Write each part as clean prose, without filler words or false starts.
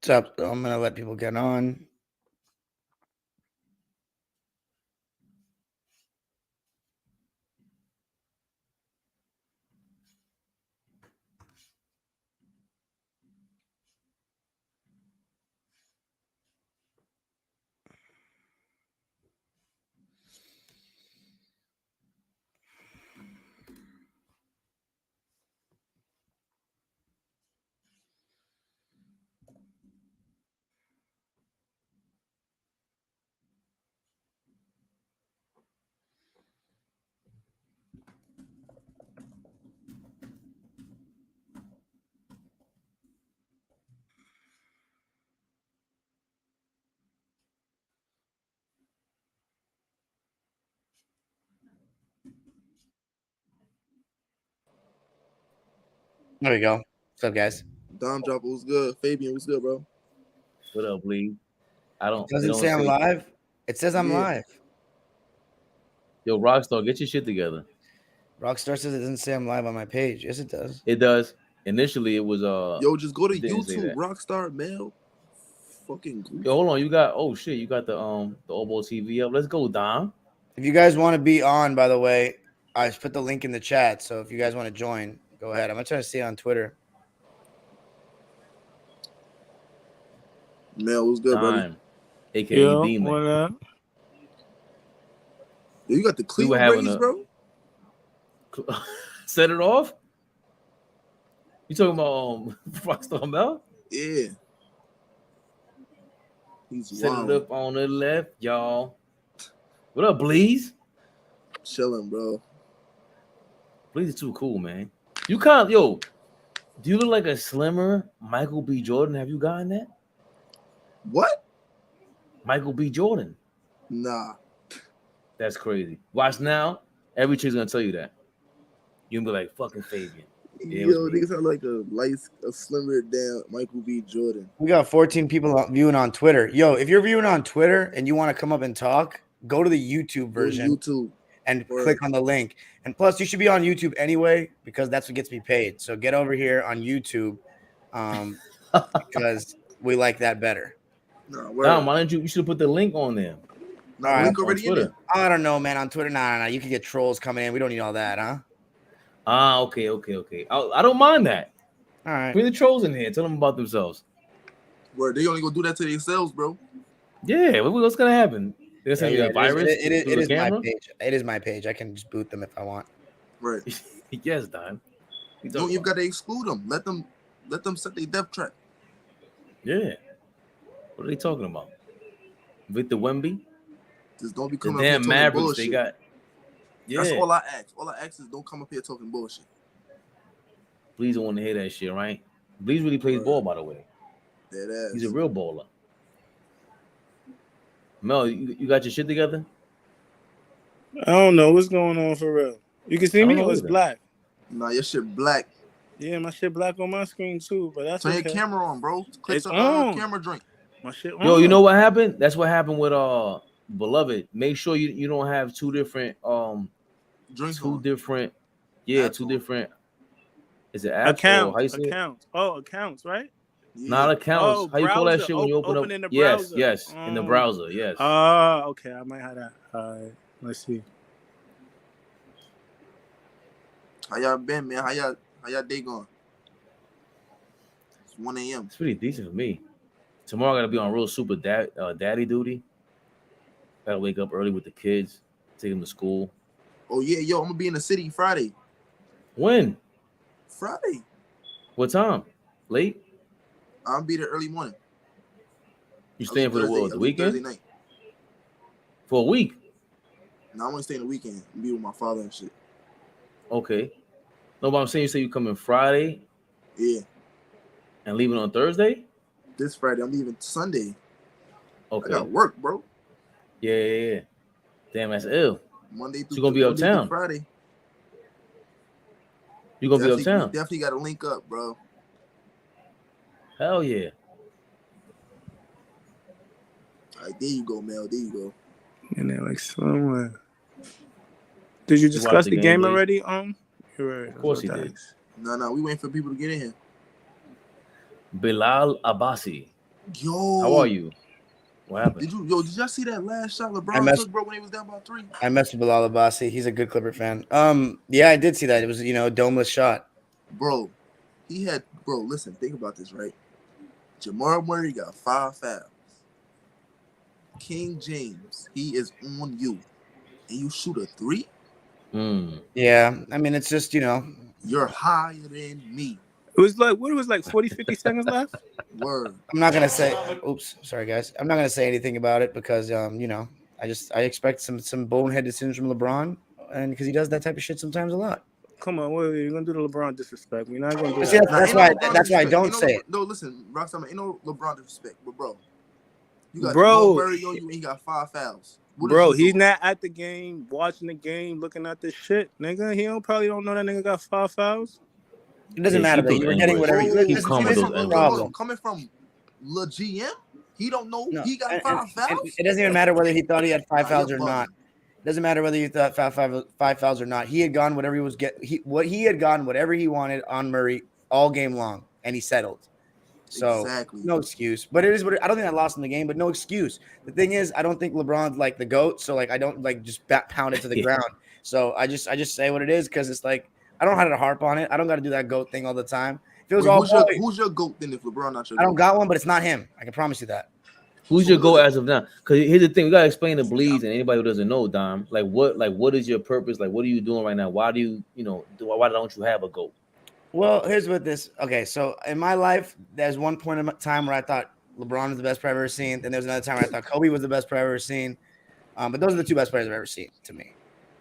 What's up? I'm gonna let people get on. There we go. What's up, guys? Dom Drop was good. Fabian was good, bro. What up, Lee? It doesn't say I'm live. It says I'm live. Yo, Rockstar, get your shit together. Rockstar says it doesn't say I'm live on my page. Yes, it does. It does. Initially, it was Yo, just go to YouTube, Rockstar Mail. Fucking goofy. Yo, hold on. You got you got the Obo TV up. Let's go, Dom. If you guys want to be on, by the way, I put the link in the chat. So if you guys want to join, go ahead. I'm gonna try to see it on Twitter. Mail was good, brother. AKA Demon. What up? Yo, you got the Cleveland Braves, bro? Set it off? You talking about Rockstar Mel? Yeah. He's Set it up on the left, y'all. What up, Bleeze? Chilling, bro. Bleeze is too cool, man. You can't, do you look like a slimmer Michael B. Jordan? Have you gotten that? What? Michael B. Jordan. Nah. That's crazy. Watch now. Every chick's gonna tell you that. You can be like, fucking Fabian. Yeah, yo, niggas sound like a slimmer down Michael B. Jordan. We got 14 people viewing on Twitter. Yo, if you're viewing on Twitter and you want to come up and talk, go to the YouTube version and click on the link. And plus, you should be on YouTube anyway because that's what gets me paid. So get over here on YouTube because we like that better. No, why didn't you should have put the link on there? No, link already in there. I don't know, man. On Twitter, nah. You can get trolls coming in. We don't need all that, huh? Okay. I don't mind that. All right. Bring the trolls in here. Tell them about themselves. Where they only gonna do that to themselves, bro. Yeah, what's gonna happen? There's gonna be a virus. It is my page. It is my page. I can just boot them if I want. Right. Yes, Don. You've got to exclude them. Let them set their death trap. Yeah. What are they talking about? Victor Wemby? Just don't be coming the damn Mavericks bullshit. They got. Yeah. That's all I ask. All I ask is don't come up here talking bullshit. Please don't want to hear that shit, right? Bleeze really plays ball, by the way. He's a real baller. Mel, you got your shit together? I don't know what's going on for real. You can see me or it's black? Nah, your shit black. Yeah, my shit black on my screen too, but that's turn your camera on, bro. Click the camera drink. My shit on. Yo, you know what happened? That's what happened with Beloved. Make sure you don't have two different drinks. Two different is it apps accounts? Accounts, right? Yeah. Not accounts. How you call that shit when you open up? In the browser. Yes, in the browser. Yes. Okay. I might have that. All right. Let's see. How y'all been, man? How y'all day going? It's 1 a.m. It's pretty decent for me. Tomorrow I gotta be on real super daddy duty. Gotta wake up early with the kids, take them to school. Oh yeah, yo, I'm gonna be in the city Friday. When? Friday. What time? Late? I'll be there early morning. You staying for the weekend? Thursday night. For a week? No, I'm gonna stay in the weekend and be with my father and shit. Okay. No, but I'm saying you say you coming Friday? Yeah. And leaving on Thursday? This Friday. I'm leaving Sunday. Okay. I got work, bro. Yeah. Damn, that's ill. Monday through you gonna be uptown? Friday. You gonna be uptown? Definitely got to link up, bro. Hell yeah. All right, there you go, Mel. There you go. And they're like somewhere. Did you discuss the game already? Of course he did. No, we waiting for people to get in here. Bilal Abbasi. Yo, how are you? What happened? Did y'all see that last shot LeBron took, bro, when he was down by 3? I messed with Bilal Abbasi. He's a good Clipper fan. Yeah, I did see that. It was, a domeless shot. Bro, listen, think about this, right? Jamal Murray got 5 fouls. King James, he is on you. And you shoot a 3? Yeah, I mean, it's just, You're higher than me. It was like 40, 50 seconds left? Word. I'm not gonna say. Oops, sorry guys. I'm not gonna say anything about it because I expect some bonehead decisions from LeBron, and because he does that type of shit sometimes a lot. Come on, wait, you're gonna do the LeBron disrespect. We're not gonna do See, that. That's why I don't say it. No, listen, Rockstar, ain't no LeBron disrespect, but bro, you got Jamal Murray on you and he got 5 fouls. Bro, he's not at the game, watching the game, looking at this shit, nigga. He probably don't know that nigga got 5 fouls. It doesn't matter though. You were getting whatever. Coming from Le GM, he don't know he got 5 fouls. It doesn't even matter whether he thought he had 5 fouls or not. It doesn't matter whether you thought 5 fouls or not. He had gone whatever he had gone whatever he wanted on Murray all game long, and he settled. So no excuse. But it is what I don't think I lost in the game, but no excuse. The thing is, I don't think LeBron's like the GOAT, so like I don't like just pound it to the ground. So I just say what it is because it's like I don't know how to harp on it. I don't got to do that GOAT thing all the time. If it was who's your GOAT then if LeBron not your GOAT? I don't got one, but it's not him. I can promise you that. Who's your GOAT as of now? Because here's the thing, we gotta explain the bleeds, and anybody who doesn't know, Dom, what is your purpose? Like, what are you doing right now? Why do you, why don't you have a GOAT? Well, here's what this. Okay, so in my life, there's one point in time where I thought LeBron was the best player I've ever seen. Then there's another time where I thought Kobe was the best player I've ever seen. But those are the 2 best players I've ever seen to me.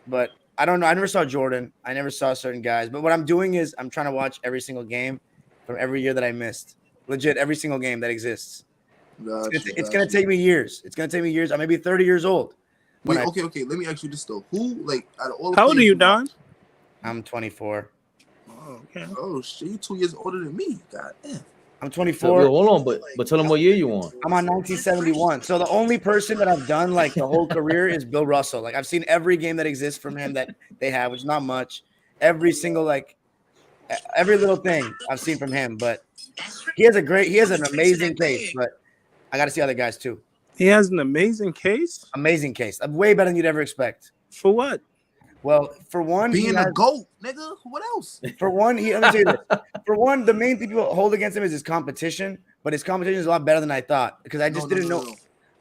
But I don't know. I never saw Jordan. I never saw certain guys. But what I'm doing is I'm trying to watch every single game from every year that I missed. Legit, every single game that exists. It's gonna take me years. It's gonna take me years. I may be 30 years old. Wait, okay. Let me ask you this though. Who, like, out of all the how old are you, Don? I'm 24. Oh, okay. Oh shit, you 2 years older than me. God damn. I'm 24. So, hold on, but tell them what year you on. I'm on 1971. So the only person that I've done like the whole career is Bill Russell. Like I've seen every game that exists from him that they have, which is not much. Every single every little thing I've seen from him. But he has an amazing case. But I got to see other guys too. He has an amazing case. Amazing case. Way better than you'd ever expect. For what? Well, for one, being a GOAT, nigga. What else? For one, let me tell you this. For one, the main thing people hold against him is his competition, but his competition is a lot better than I thought because I just didn't know.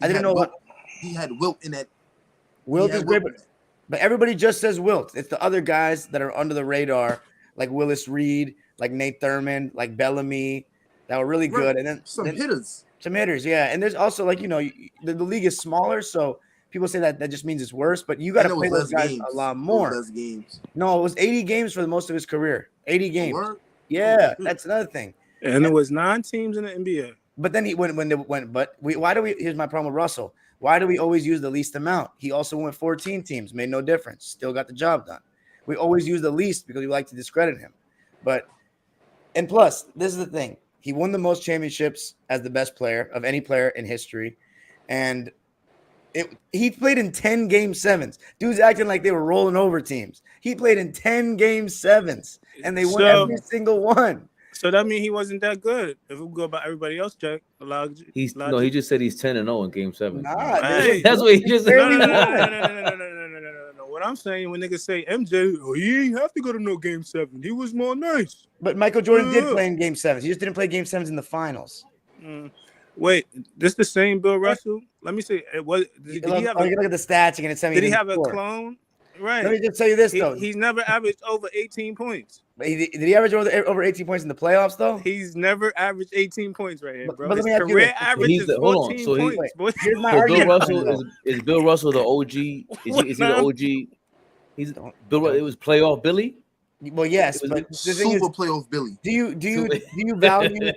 I didn't know what he had. Wilt in that. Wilt is great, but everybody just says Wilt. It's the other guys that are under the radar, like Willis Reed, like Nate Thurman, like Bellamy, that were really good, and then some hitters. Some hitters, yeah. And there's also the league is smaller, so people say that just means it's worse, but you got to play those guys a lot more. Less games. No, it was 80 games for the most of his career. 80 games. Yeah, that's another thing. And it was 9 teams in the NBA. But then here's my problem with Russell. Why do we always use the least amount? He also went 14 teams, made no difference, still got the job done. We always use the least because we like to discredit him. And plus, this is the thing. He won the most championships as the best player of any player in history. And he played in 10 game 7s. Dudes acting like they were rolling over teams. He played in 10 game 7s, and they won every single one. So that means he wasn't that good. If we go by everybody else, Jack. He just said he's 10-0 in game 7. Nah, that's what he just said. No. What I'm saying when niggas say MJ, he ain't have to go to no game 7. He was more nice. But Michael Jordan did play in game 7s. He just didn't play game 7s in the finals. Wait, this the same Bill Russell? Let me see. It was. Did he have look at the stats. You're gonna tell me. Did he have a clone? Right. Let me just tell you this though. He's never averaged over 18 points. Did he average over 18 points in the playoffs though? He's never averaged 18 points right here, bro. But His career average is 14 points. Here's my argument. Is Bill Russell the OG? Is he the OG? He's Bill. It was playoff Billy. Well, yes, but the thing is, playoff Billy. Do you value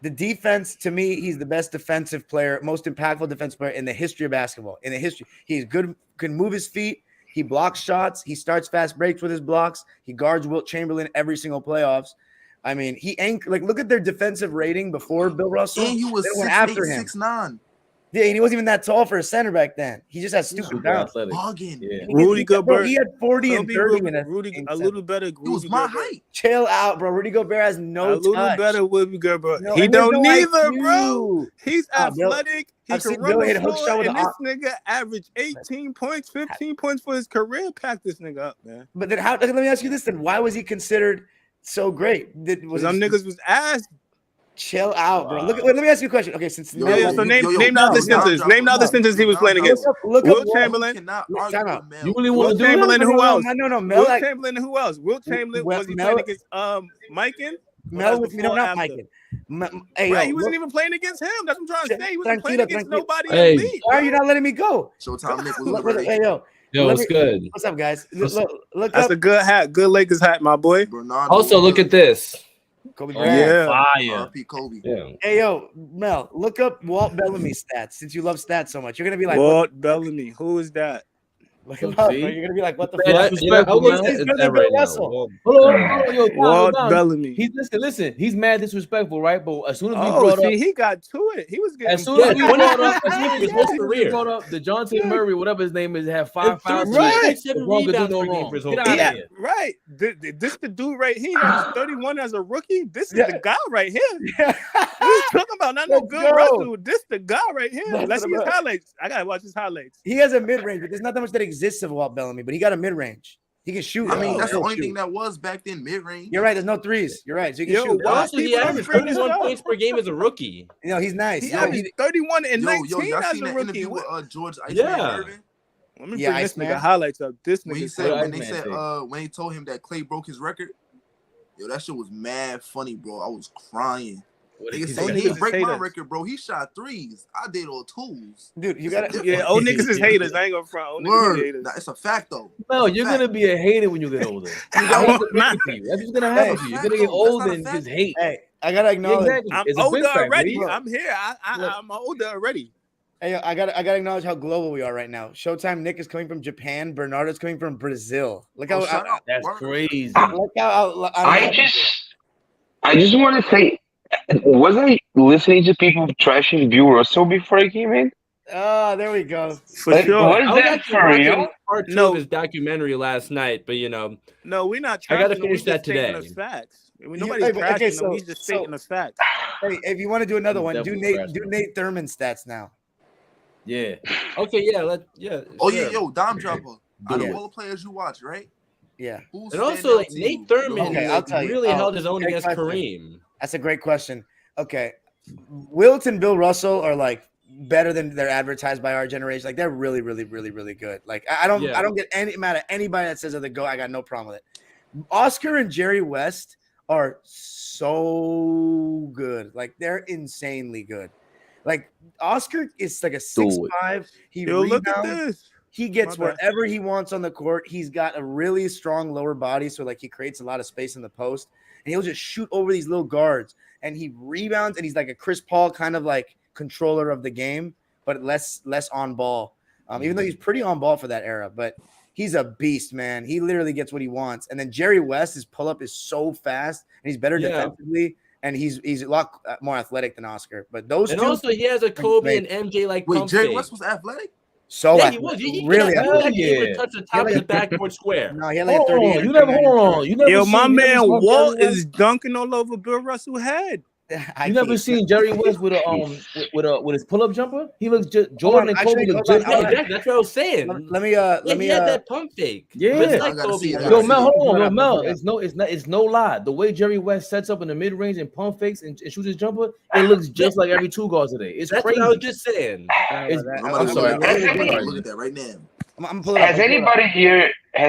the defense? To me, he's the best defensive player, most impactful defensive player in the history of basketball. In the history, he's good, can move his feet. He blocks shots. He starts fast breaks with his blocks. He guards Wilt Chamberlain every single playoffs. I mean, look at their defensive rating before Bill Russell. And he was 6'8", 6'9". Yeah, and he wasn't even that tall for a center back then. He just had stupid Super bounce. athletic. Bugging. Yeah. Rudy Gobert. He had 40 and 30 in a little better. He was my height. Chill out, bro. Rudy Gobert has no a little touch. better Rudy Gobert. No, he and there's don't no neither, IQ. bro. He's Bill, athletic. He I've can seen run Bill the hit a hook floor, shot with and an this nigga averaged 18 points, 15 points for his career. Pack this nigga up, man. But then how? Let me ask you this: then why was he considered so great? Some niggas was ass. Chill out, bro. Let me ask you a question. Okay, since Yo, Mel, yo, So yo, name yo, the yo, other yo, centers. yo, Name the other yo, centers he was yo, playing yo, against. look Will up Chamberlain. Cannot Time argue out. with Mel. You really want Will to do Chamberlain. that? Who else? No. Mel, Will Chamberlain. Who else? Will Chamberlain. Was he Mel- playing against Mikan? Mel with me. No, not Mike. Hey, Right, yo, he wasn't even playing against him. That's what I'm trying to say. He wasn't playing Tranquilo, against tranquilo. nobody Hey. elite. why are you not letting me go? Showtime Nick was ready. Hey, yo. Yo, Let what's me- good? What's up, guys? What's- Look That's up a good hat. Good Lakers hat, my boy. Bernardo Also, look at this. Kobe Oh, Bryant. Yeah. fire. RP Kobe. Yeah. Hey, yo, Mel, look up Walt Bellamy stats since you love stats so much. You're gonna be like, Walt Bellamy. Who is that? look him up, See? bro. You're gonna be like, what the Man, fuck? that's You know, respectful, I'll look man. at He's better that than Bill right now. Russell. Well, Hold on, yo, Walt Don. Bellamy. He's listen. He's mad disrespectful, right? But as soon as we Oh, brought see, up, he got to it. He was getting as soon as we brought up, as soon as his we whole career. brought up DeJounte Murray, whatever his name is, had 5 And fouls. threw Right. 7 LeBron could do rebounds no per game wrong. for his whole Get career. out Yeah, of here. right. This the dude right here. He's 31 as a rookie. This is the guy right here. What are you talking about? Not no Let's Bill go. Russell. This the guy right here. That's Let's see his what I'm- highlights. I gotta watch his highlights. He has a mid range, but there's not that much that exists of Walt Bellamy. But he got a mid range. He can shoot. I mean, Yo, that's the He'll only shoot. thing that was back then, mid-range. You're right. There's no threes. You're right. So he can Yo, shoot. why- Also, he People don't averaged bring this 31 up. points per game as a rookie. You know, he's nice. He Yo, averaged 31 and 19 y'all as seen a that rookie. interview with George Iceman Yeah. Irvin? Let me Yeah, bring this Iceman. nigga highlights up. This When he nigga said What when they Iceman said say? when he told him that Clay broke his record, yo, that shit was mad funny, bro. I was crying. What They did he said say? he niggas didn't is break my haters. record, bro. He shot threes. I did all twos. dude, you gotta. Yeah, old niggas is haters. I ain't gonna front. Old niggas is Word. haters. Nah, it's a fact though. No, It's a you're fact. gonna be a hater when you get older. I'm That's not. what's gonna happen to you. You're gonna get old and just hate. Hey, I gotta acknowledge. Exactly. I'm It's a older big fact, already. bro. I'm here. I'm older already. Hey, I gotta acknowledge how global we are right now. Showtime Nick is coming from Japan. Bernardo's coming from Brazil. Look how shout out. That's Word. crazy. look how I just want to say, was I listening to people trashing Bill Russell before I came in? Oh, there we go. For Like, sure. what I is was that actually for watching real? part 2 No. of his documentary last night, but No, we're not. I gotta trashing them. finish We that just stating today. the facts. Hey, Nobody's but- trashing okay, them. We just stating the facts. Hey, if you want to do another He's one, do definitely Nate trash, Nate Thurman stats now. Yeah. okay, yeah, Oh sure. yeah, yo, Dime Dropper. Out it. of all the players you watch, right? Yeah, Who's And stand also, out like to Nate you? Thurman, Okay, I'll like, tell you. really Oh, held his own great against question. Kareem. that's a great question. Okay, Wilt and Bill Russell are like better than they're advertised by our generation. Like they're really, really, really, really good. Like I don't Yeah. I don't get any mad at anybody that says they're the GOAT. I got no problem with it. Oscar and Jerry West are so good. Like they're insanely good. Like Oscar is like a 6'5". He Yo, look at rebounds. this. He gets My bad. wherever he wants on the court. He's got a really strong lower body, so like he creates a lot of space in the post, and he'll just shoot over these little guards. And he rebounds, and he's like a Chris Paul kind of like controller of the game, but less on ball. Even though he's pretty on ball for that era, but he's a beast, man. He literally gets what he wants. And then Jerry West, his pull up is so fast, and he's better Yeah. defensively, and he's a lot more athletic than Oscar. But those And two, also, he has a Kobe and MJ like Wait, pump Jerry fake. West was athletic? so Yeah, athletic. he was. He really could athletic. actually Yeah. touch the top of the backboard square. No, he had like a Hold 38 on, or you never 39 hold on. You never Yo, seen, my you never man saw Walt Jerry West? is dunking all over Bill Russell's head. I You never can't- seen Jerry West with a with his pull up jumper? He looks just Jordan and Kobe actually, look hold just on, Yeah, I'll- like. exactly. That's what I was saying. Let me He had that pump fake. Yeah. Just I like gotta Kobe. see it. was. I Yo, gotta Mel, see hold Pull on, it yo, up, Mel. pull it up. It's no lie. The way Jerry West sets up in the mid range and pump fakes and shoots his jumper, it looks just like every two guards today. It's That's crazy. what I was just saying. It's- I'm I'm sorry. Look Has at that right now. I'm pulling up. Has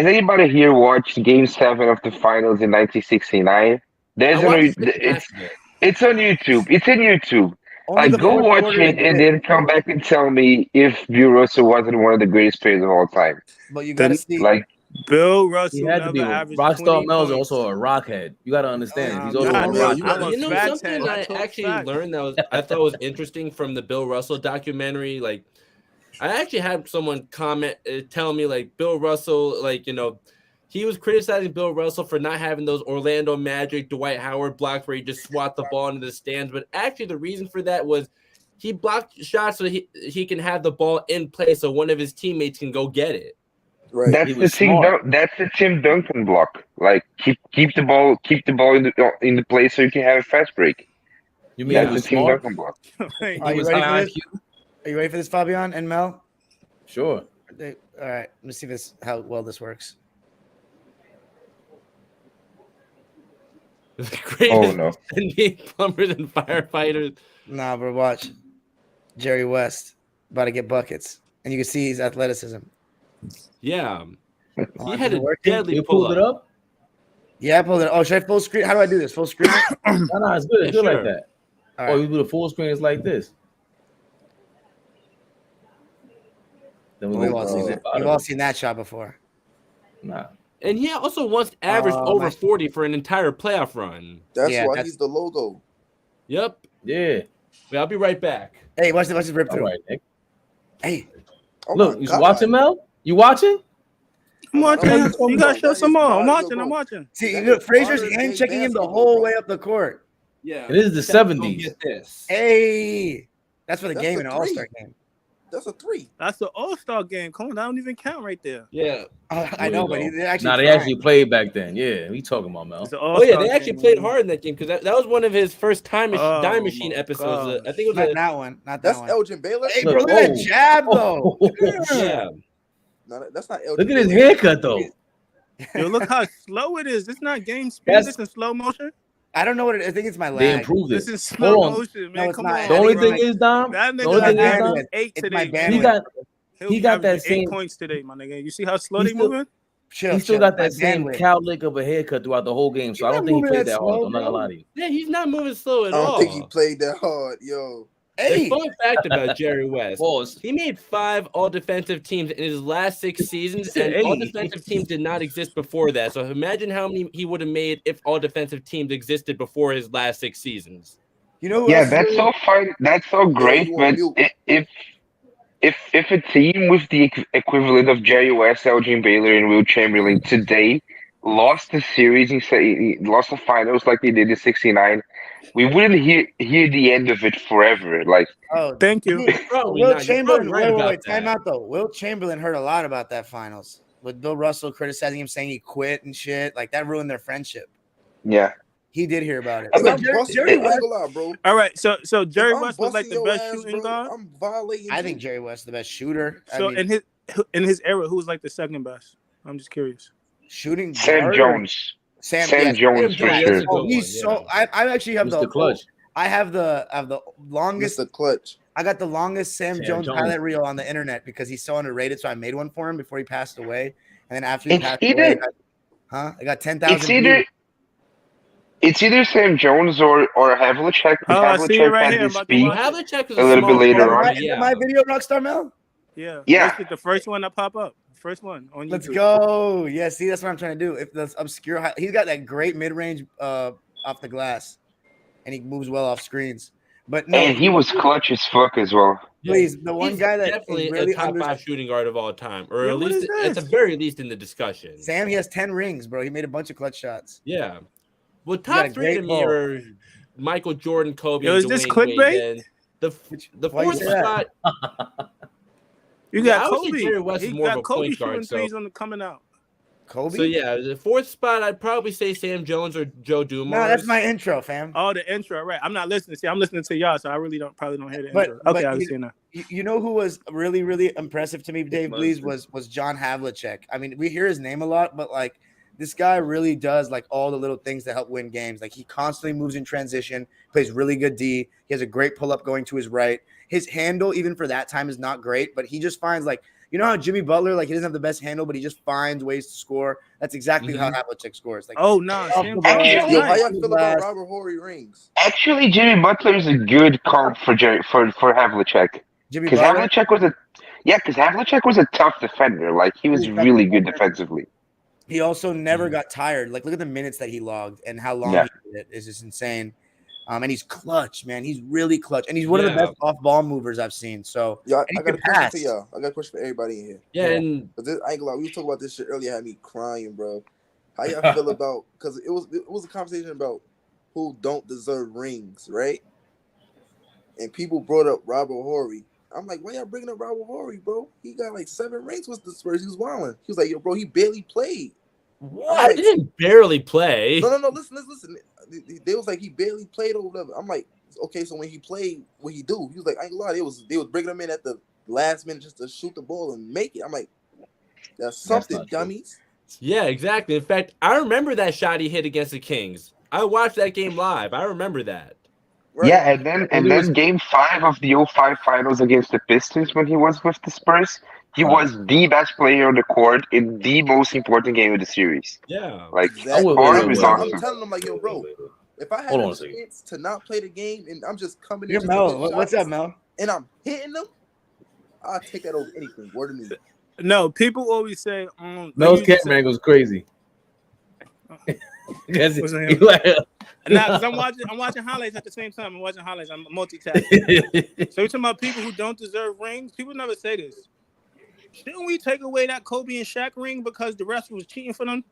anybody here watched Game 7 of the Finals in 1969? I watched the It's on YouTube. It's in YouTube. Only the Go fourth watch quarter it is and good, then come back and tell me if Bill Russell wasn't one of the greatest players of all time. but you gotta see. Like, Bill He Russell had to never be. averaged Rockstar 20 Mel's points. also a rockhead. You got to understand. He's I'm also not, a man, rockhead. you gotta- You know Facts, something man. I I told actually facts. learned I thought was interesting from the Bill Russell documentary. Like, I actually had someone comment tell me like Bill Russell, like he was criticizing Bill Russell for not having those Orlando Magic, Dwight Howard blocks where he just swat the ball into the stands. But actually, the reason for that was he blocked shots so he can have the ball in play so one of his teammates can go get it. Right. He was smart. That's the Tim Duncan block. Like keep the ball in the place so you can have a fast break. You mean That's he was the Tim smart? Duncan block. Are He you was ready for high this? IQ. Are you ready for this, Fabian and Mel? Sure. All right, let's see how well this works. The greatest Oh no. NBA plumbers and firefighters. Nah, bro, watch. Jerry West about to get buckets, and you can see his athleticism. Yeah. Oh, He is had it a working? deadly You pulled it pull-up. up? Yeah, I pulled it. Oh, should I full screen? How do I do this? Full screen? No, it's good. It's good Sure. like that. All Oh, right. you do the full screen. It's like this. Then we We've go all to seen the that. bottom. We've all seen that shot before. Nah. And he also once averaged Oh, over my- 40 for an entire playoff run. That's Yeah, why that's- he's the logo. Yep. Yeah. Wait, I'll be right back. Hey, watch this rip All through. right, Nick. Hey, Oh Look, my you God. watching, Mel? You watching? I'm watching. That You gotta show is some more. I'm fire, watching. bro. I'm watching. see, That look, is Frazier's modern hand day checking him the basketball, whole bro. way up the court. Yeah. It is the Check, 70s. Get this. Hey, that's for the That's game, the an three. All-Star game. That's a 3. That's the All-Star game. Come on, that don't even count right there. Yeah. I know, but they're actually Nah, they trying. actually played back then. Yeah, we talking about Mel. It's the Oh yeah, All-Star they actually game, played man. hard in that game because that was one of his first dime Oh, machine my episodes. gosh. I think it was Not a, that one. Not that That's one. Elgin Baylor. Hey, Look, bro, look at that oh. jab, though. yeah. No, that's not Elgin. Look at his Baylor. haircut though. Yo, look how slow it is. It's not game speed. That's- It's in slow motion. I don't know what it is. I think it's my They lag. improved This it. is slow Hold on. motion, man. No, it's Come not. on. The only It's thing my- is, Dom. That The nigga only my thing is, bandwidth. Dom. eight It's today, my man. He bandwidth. got He'll he be got that averaging same. 8 points today, my nigga. You see how slow He they still- moving? Chill, He still chill. got My that same bandwidth. cowlick of a haircut throughout the whole game, so You're I don't not think he moving played that that hard. slow, I'm not gonna bro. lie to you. Yeah, he's not moving slow at I all. don't think he played that hard, yo. The Hey, fun fact about Jerry West, Pause. he made 5 all-defensive teams in his last 6 seasons, said, and "Hey." all-defensive teams did not exist before that. So imagine how many he would have made if all-defensive teams existed before his last 6 seasons. you know who Yeah, else? that's so fine. That's so great. you But on mute. if a team with the equivalent of Jerry West, Elgin Baylor, and Will Chamberlain today lost the series and say lost the finals like they did in '69, we wouldn't hear the end of it forever. Like Oh, Thank you. Probably Will not. You're Chamberlain. probably right Wait, about wait, time that. out though. Will Chamberlain heard a lot about that finals with Bill Russell criticizing him, saying he quit and shit. Like that ruined their friendship. yeah, He did hear about it. If But I'm busting, Jerry I ain't West, gonna lie, bro. All right, so Jerry If I'm West was like busting the your best ass, shooting bro, guard. I'm violating. I you. think Jerry West is the best shooter. So I mean, in his era, who was like the second best? I'm just curious. shooting Sam guard or- Jones. Sam Sam Jones for Jones, sure. that's a Oh, good he's one, so. I actually have Mr. Clutch. I have the longest. Mr. Clutch. I got the longest Sam Sam Jones Jones. highlight reel on the internet because he's so underrated. So I made one for him before he passed away, and then after he It's passed either- away, I got 10,000. It's either it's either Sam Jones or Havlicek. Oh, I see it Havlicek right had here. I'm his about to speed. watch it. Havlicek is A little small bit later forward, on. but Is yeah. my video Rockstar Mel? Yeah. Yeah. It's the first one that pop up. First one on YouTube. Let's go. Yeah, see, that's what I'm trying to do. If that's obscure, he's got that great mid range off the glass, and he moves well off screens. But no, And he was clutch as fuck as well. please, the one He's guy that definitely is really a top under 5 shooting guard of all time, or Yeah, at what least is at the this? very least in the discussion. Sam, he has 10 rings, bro. He made a bunch of clutch shots. Yeah. Well, got a top 3 to great me ball. are Michael Jordan, Kobe, Yo, and is this Dwayne Wade. clickbait? Then the Why you fourth say that? spot, You Yeah, got I would say Kobe. Jerry West is He more of got a Kobe point guard, shooting so- threes on the coming out. Kobe? so yeah, the fourth spot I'd probably say Sam Jones or Joe Dumars. No, that's my intro, fam. Oh, the intro, right? I'm not listening. See, I'm listening to y'all, so I really probably don't hear the But- intro. but Okay, I you- can see it now. You know who was really, really impressive to me, Dave Blees, Monster. was John Havlicek. I mean, we hear his name a lot, but like this guy really does like all the little things that help win games. Like he constantly moves in transition, plays really good D. He has a great pull up going to his right. His handle, even for that time, is not great, but he just finds like, you know how Jimmy Butler, like he doesn't have the best handle, but he just finds ways to score. That's exactly how Havlicek scores. Like, Oh, no. off Sam the ball. Jones is Yo, how nice. y'all feel about Robert Horry rings? Actually, Jimmy Butler is a good comp for Havlicek. Jimmy Because Butler. Havlicek was a tough defender. Like he was He's a tough really good defender. defensively. He also never got tired. Like, look at the minutes that he logged and how long Yeah. he did it. It's just insane. And he's clutch, man. He's really clutch, and he's one of the Yeah. best off-ball movers I've seen. So, Y'all, and he I got a can question pass. for y'all. I got a question for everybody in here. Yeah, Yeah. and But this, I ain't gonna lie, we was talking about this shit earlier, had me crying, bro. How y'all feel about? Because it was a conversation about who don't deserve rings, right? and people brought up Robert Horry. I'm like, why y'all bringing up Robert Horry, bro? He got like 7 rings with the Spurs. He was wilding. He was like, yo, bro, he barely played. What? He didn't barely play. No. Listen. They was like, he barely played or whatever. I'm like, okay, so when he played, what he do? He was like, I ain't gonna lie, they was bringing him in at the last minute just to shoot the ball and make it. I'm like, that's something, dummies. Yeah, exactly. In fact, I remember that shot he hit against the Kings. I watched that game live. I remember that. Right. Yeah, and then Game 5 of the 05 finals against the Pistons when he was with the Spurs, he was the best player on the court in the most important game of the series. Yeah, like exactly. I'm telling them like, yo, bro, if I had a chance to not play the game and I'm just coming in, Mel, what's up, Mel? And I'm hitting them, I'll take that over anything. Word of me. No, people always say, Mel's camera angle's crazy. Nah, because I'm watching highlights at the same time. I'm watching highlights. I'm multitasking. So you're talking about people who don't deserve rings? People never say this. Shouldn't we take away that Kobe and Shaq ring because the refs was cheating for them?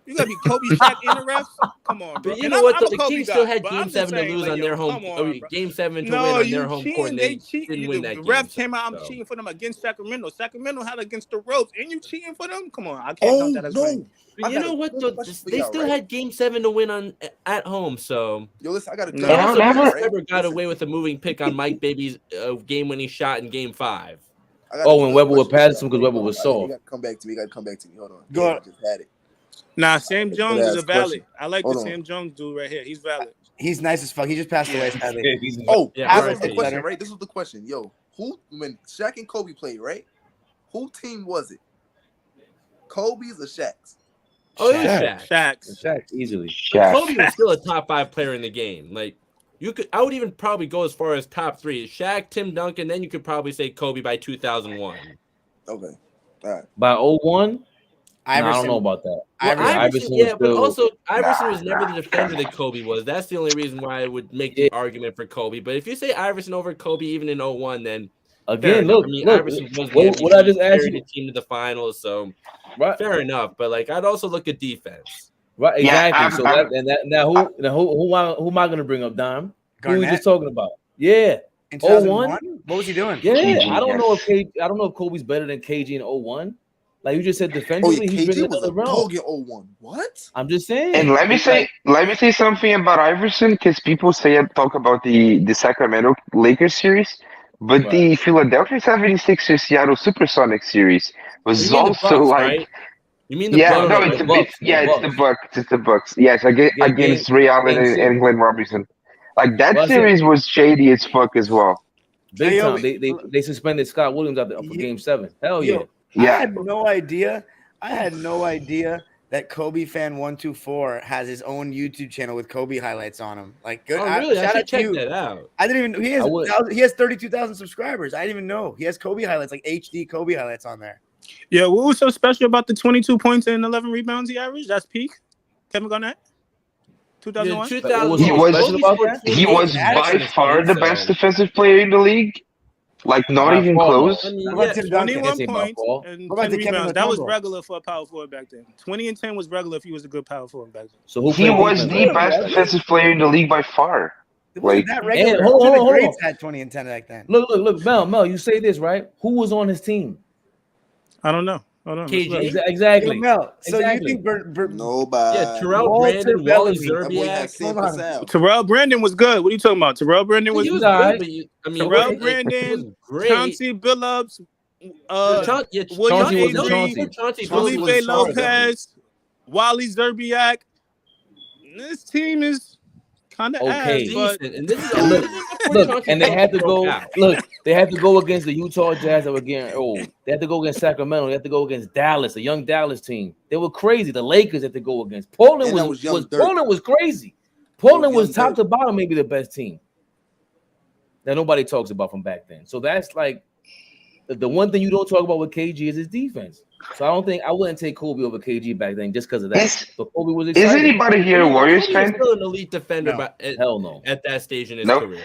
You gotta be Kobe, Shaq, and the refs. Come on, bro. But you know what? The Kings still had Game 7 to lose on their home. Game 7 to win on their home court. They cheated. The refs came out. I'm cheating for them against Sacramento. Sacramento had against the ropes, and you cheating for them? Come on, I can't count that as right. But you know what? They still had Game 7 to win at home. So yo, listen, I got to. Never got away with a moving pick on Mike Baby's game-winning shot in Game 5. When Webber would pass him because Webber was soft. You gotta come back to me. Hold on. Go on. Just had it. Nah, Sam Jones is a valid. I like the Sam Jones dude right here. He's valid. He's nice as fuck. He just passed away. This was the question, right? This was the question. Yo, when Shaq and Kobe played, right? Who team was it? Kobe's or Shaq's? Oh, it was Shaq's. Shaq, easily. Kobe was still a top 5 player in the game. Like, I would even probably go as far as top 3. Shaq, Tim Duncan, then you could probably say Kobe by 2001. Okay. All right. By 01? I don't know about that. Well, Iverson, but also Iverson was never the defender that Kobe was. That's the only reason why I would make the argument for Kobe. But if you say Iverson over Kobe, even in 01, then again, look, Iverson was what I just asked you, the team to the finals, so right. Fair enough. But like, I'd also look at defense. Right, exactly. Who am I going to bring up, Dom? Garnett? Who we just talking about? Yeah, in 2001. What was he doing? Yeah, I don't know if Kobe's better than KG in 01. Like you just said, defensively, he's been another round. 01. What? I'm just saying. And let me say something about Iverson, because people talk about the Sacramento Lakers series, but the Philadelphia 76ers Seattle Supersonics series was also Bucks, like. Right? You mean the Bucks? No, it's the Bucks. It's the Bucks. Yes, against Ray Allen and Glenn Robinson. Like that series was shady as fuck as well. Big time. They suspended Scott Williams after Game 7. Hell yeah. I had no idea that Kobe Fan 124 has his own YouTube channel with Kobe highlights on him. Like, good. Oh, really? I should check you. that out. I didn't even. He has 32,000 subscribers. I didn't even know he has Kobe highlights, like HD Kobe highlights on there. Yeah, what was so special about the 22 points and 11 rebounds he averaged? That's peak. Kevin Garnett. 2001. He was by far the best defensive player in the league. Like not even close. 21 points and 10 rebounds. That was regular for a power forward back then. 20 and 10 was regular if he was a good power forward back then. So he was the best defensive player in the league by far. Like that regular. Hold on. Had 20 and 10 back then. Look, Mel, you say this right? Who was on his team? I don't know. Hold on. KG. Exactly. Mel, so exactly. you think nobody? Yeah, Terrell Brandon, Wally Zerbiak. Terrell Brandon was good. What are you talking about? Terrell Brandon was good. Terrell Brandon, Chauncey Billups, Felipe Lopez, Wally Zerbiak. This team is kind of ass, but and this is look, and they had to go. Look, they had to go against the Utah Jazz that were getting old. They had to go against Sacramento. They had to go against Dallas, a young Dallas team. They were crazy. The Lakers had to go against. Portland was crazy. Portland was top to bottom, maybe the best team that nobody talks about from back then. So that's like the one thing you don't talk about with KG is his defense. So I wouldn't take Kobe over KG back then just because of that. But Kobe was excited. Is anybody here a Warriors fan? Still an elite defender, hell no. At that stage in his career.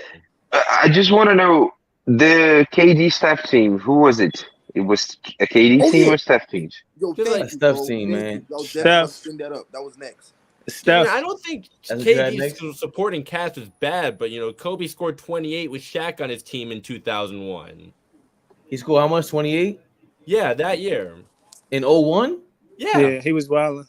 I just want to know the KD staff team. Who was it? It was a KD team or Steph team? Yo, Steph team, man. Steph. That was next. Steph. I don't think KD's supporting cast was bad, but Kobe scored 28 with Shaq on his team in 2001. He scored how much? 28? Yeah, that year. In 01? Yeah, he was wilding.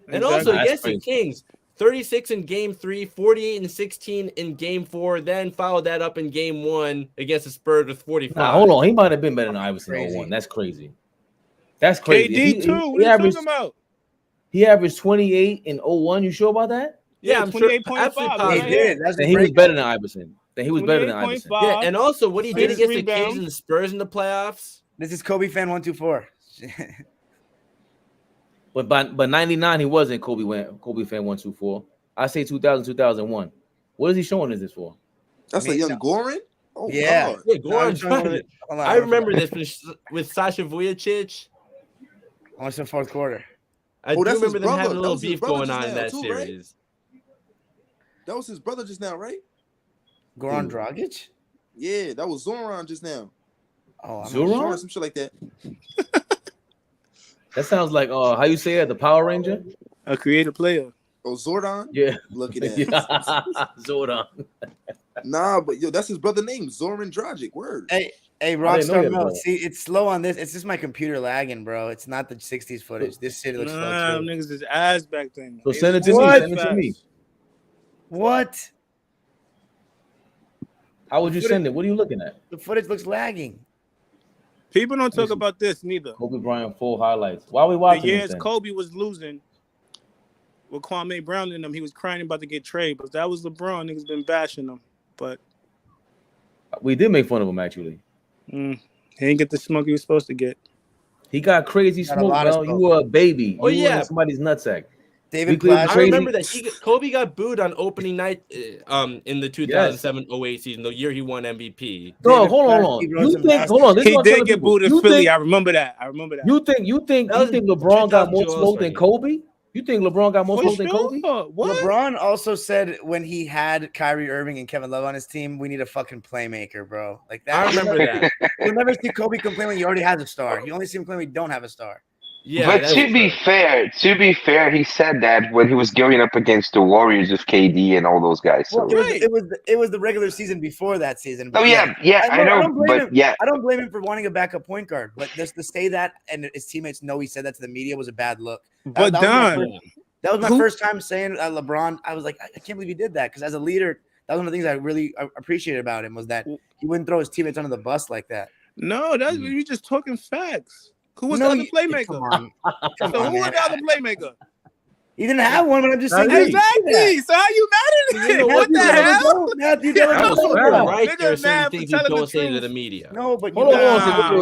And also against the Kings, 36 in game 3, 48 and 16 in game 4, then followed that up in game 1 against the Spurs with 45. Nah, hold on. He might have been better than Iverson in 01. That's crazy. That's crazy. KD too. What are you talking about? He averaged 28 in 01. You sure about that? Yeah, I'm 28.5. sure. He did. He was better than Iverson. He was better than Iverson. Yeah, and also what he did against the Kings and the Spurs in the playoffs. This is Kobe fan 124. But 99 he wasn't Kobe fan 124. I say 2000 2001. What is he showing us this for? That's a young Goran. Oh yeah, God. Yeah, Goran. I remember this with Sasha Vujacic. Only the fourth quarter. I do remember them having a little beef going on in that series. Right? That was his brother just now, right? Goran Dragic? Yeah, that was Zoran just now. Oh, Zoran? Some shit like that. That sounds like how you say it, the Power Ranger? A creative player. Oh, Zordon? Yeah. Look at that. Zordon. Nah, but that's his brother name, Zoran Dragic. Word. Hey, Rockstar Mel. See, it's slow on this. It's just my computer lagging, bro. It's not the 60s footage. This shit looks slow too. Niggas is ass back then. So send it to me. Send it to me. What? How would you send it? What are you looking at? The footage looks lagging. People don't talk about this neither. Kobe Bryant full highlights. Why are we watching the this years then? Kobe was losing with Kwame Brown in them, he was crying about to get traded. But that was LeBron. Niggas been bashing him. But we did make fun of him actually. He didn't get the smoke he was supposed to get. He got crazy smoke, bro. You were a baby. Oh, you yeah. were somebody's nutsack. David I remember that Kobe got booed on opening night in the 2007-08 season, the year he won MVP. No, hold on. He did get booed in Philly. I remember that. You think LeBron got more smoke than Kobe? You think LeBron got more smoke than Kobe? What? LeBron also said when he had Kyrie Irving and Kevin Love on his team, we need a fucking playmaker, bro. Like that. I remember that. You'll never see Kobe complain when he already has a star. You only see him complain when he don't have a star. Yeah, but to be fair, he said that when he was going up against the Warriors with KD and all those guys. So well, it was the regular season before that season. But I don't blame him for wanting a backup point guard, but just to say that and his teammates know he said that to the media was a bad look. But that was my first time saying LeBron. I was like, I can't believe he did that because as a leader, that was one of the things I really appreciated about him was that he wouldn't throw his teammates under the bus like that. No, that's you just talking facts. Who was the other playmaker? Who was the other playmaker? He didn't have one, but I'm just saying. Exactly. So how you mad at it? What the hell? Matthew right there, certain things you don't say to the media. No, but hold on.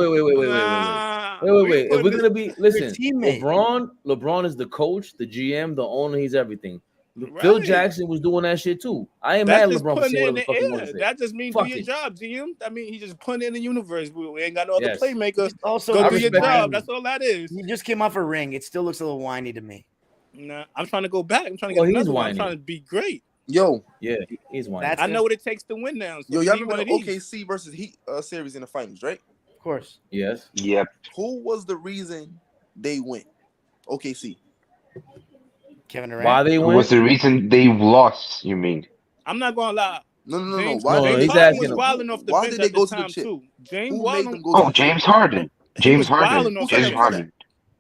Wait. If we're gonna be LeBron is the coach, the GM, the owner. He's everything. Right. Phil Jackson was doing that shit too. I ain't mad at LeBron for saying what the fuck he wants to say. That just means do your job, GM. I mean, he just put it in the universe. We ain't got no other playmakers. Also, go do your job. That's all that is. He just came off a ring. It still looks a little whiny to me. Nah, I'm trying to go back. I'm trying to get another one. I'm trying to be great. Yo, yeah, he's whiny. I know what it takes to win now. So yo, y'all remember the OKC versus Heat series in the finals, right? Of course. Yes. Yep. Who was the reason they went? OKC. Kevin Durant. Why they went? Who was the reason they lost? You mean? I'm not gonna lie. No. He's asking was wild enough why did they go to the chip? James Harden. James Harden.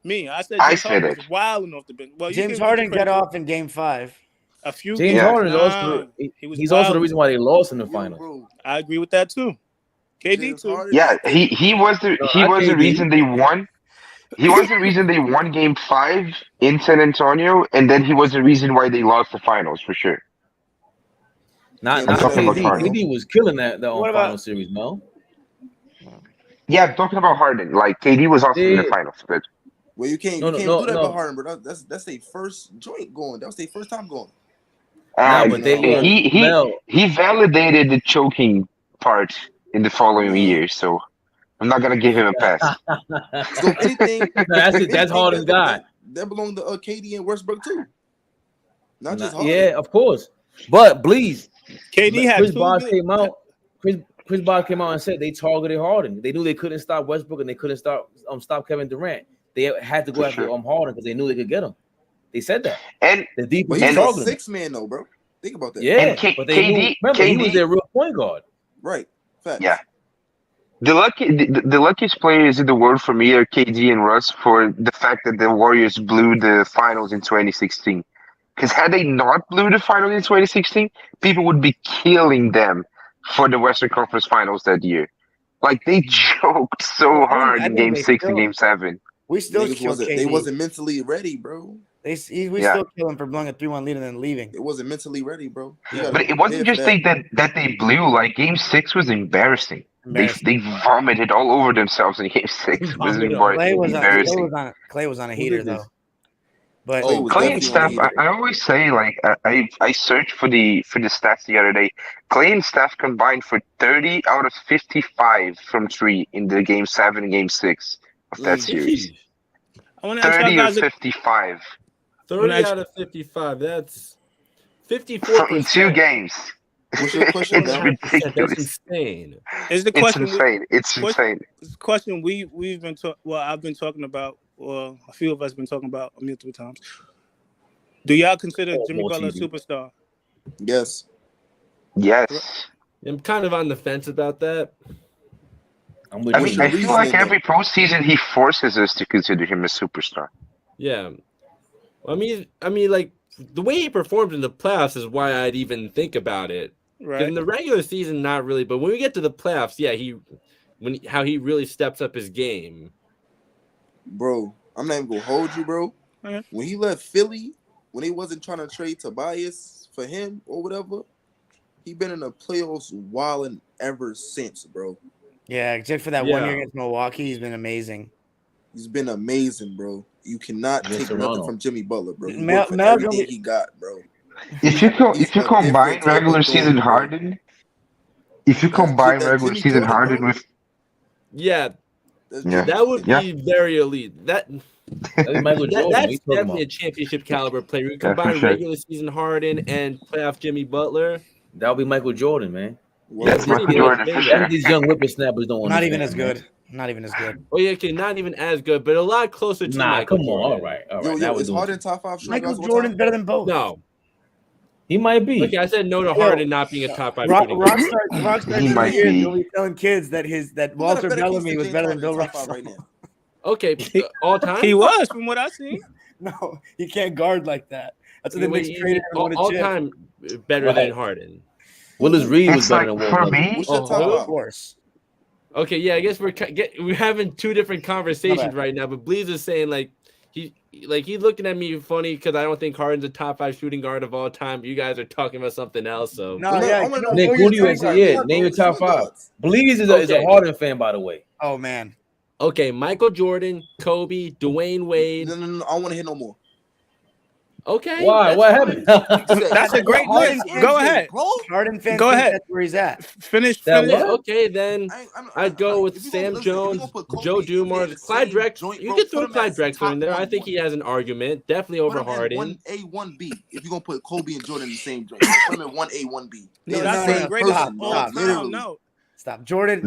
Me, I said James Harden was wild enough to be. Well, James Harden got off in Game 5. James Harden is also he's also the reason why they lost in the finals. I agree with that too. KD too. Yeah, he was the reason they won. He was the reason they won Game 5 in San Antonio, and then he was the reason why they lost the finals for sure. Not KD. KD was killing that final series, no. Yeah, I'm talking about Harden. Like KD was also in the finals, but well, you can't do that about Harden, bro. That's their first joint going. That was their first time going. But he validated the choking part in the following year, so I'm not gonna give him a pass. So anything, that's Harden's guy. That belonged to KD and Westbrook too. Not just Harden. Yeah, of course. But please, KD had Chris Bosh came out. Chris Bosh came out and said they targeted Harden. They knew they couldn't stop Westbrook and they couldn't stop Kevin Durant. They had to go after Harden because they knew they could get him. They said that. And the defense but he's a 6-man though, bro. Think about that. Yeah, and but they knew. Remember, he was their real point guard. Right. Facts. Yeah. The luckiest players in the world for me are KD and Russ for the fact that the Warriors blew the finals in 2016. Because had they not blew the finals in 2016, people would be killing them for the Western Conference Finals that year. Like they choked so hard in Game 6 and Game 7. We still killed KD. They wasn't mentally ready, bro. We still kill him for blowing a 3-1 lead and then leaving. It wasn't mentally ready, bro. But it wasn't just that they blew. Like Game 6 was embarrassing. They vomited all over themselves in Game 6. It was embarrassing. Clay was on a heater though. But Clay and Steph, I always say, like, I searched for the stats the other day. Clay and Steph combined for 30 out of 55 from 3 in the Game 7 and Game 6 of that series. I want to 30 or 55. 30 out of 55. That's 54% from 2 games. What's your question? It's ridiculous. That's insane. Is the question? It's insane. It's a question we've been I've been talking about. Well, a few of us been talking about multiple times. Do y'all consider Jimmy Butler a superstar? Yes. I'm kind of on the fence about that. I feel like every postseason he forces us to consider him a superstar. Yeah. I mean, like the way he performed in the playoffs is why I'd even think about it. Right. In the regular season, not really, but when we get to the playoffs, yeah, how he really steps up his game. Bro, I'm not even gonna hold you, bro. Okay. When he left Philly, when he wasn't trying to trade Tobias for him or whatever, he been in the playoffs wilding ever since, bro. Yeah, except for that 1 year against Milwaukee, he's been amazing. He's been amazing, bro. You cannot take nothing from Jimmy Butler, bro. Everything he got, bro. If you combine regular season Harden, with that would be very elite. That's definitely a championship caliber player. You combine regular season Harden and playoff Jimmy Butler. That would be Michael Jordan, man. That's Michael Jordan for sure. These young whippersnappers don't want. Not even as good. Not even as good. Oh yeah, okay, not even as good, but a lot closer to. Come on, all right. Yo, is Harden top 5? Michael Jordan's better than both. No, he might be. Okay, I said no to Harden not being a top 5. Rockstar he might be. He'll be telling kids that Walter Bellamy was better than Bill Russell right now. Okay, all time. He was, from what I seen. No, he can't guard like that. That's what they make traded all time better than Harden. Willis Reed was better than for me. Of course. Okay, yeah, I guess we're having two different conversations right now. But Bleez is saying he's looking at me funny because I don't think Harden's a top 5 shooting guard of all time. You guys are talking about something else. So Nick, who do you say? Name your top 5. Bleez is a Harden fan, by the way. Oh man. Okay, Michael Jordan, Kobe, Dwayne Wade. No, I don't want to hear no more. Okay. Why? What happened? That's a great list. Go ahead. Harden fans. Go ahead. That's where he's at. Finish. Okay, then I'd go with Sam Jones, Joe Dumars, Clyde Drexler. You can throw Clyde Drexler in there. I think he has an argument. Definitely over Harden. 1A, 1B. If you're gonna put Kobe and Jordan in the same joint, put them in 1A, 1B. No, that's a great person. Stop. Jordan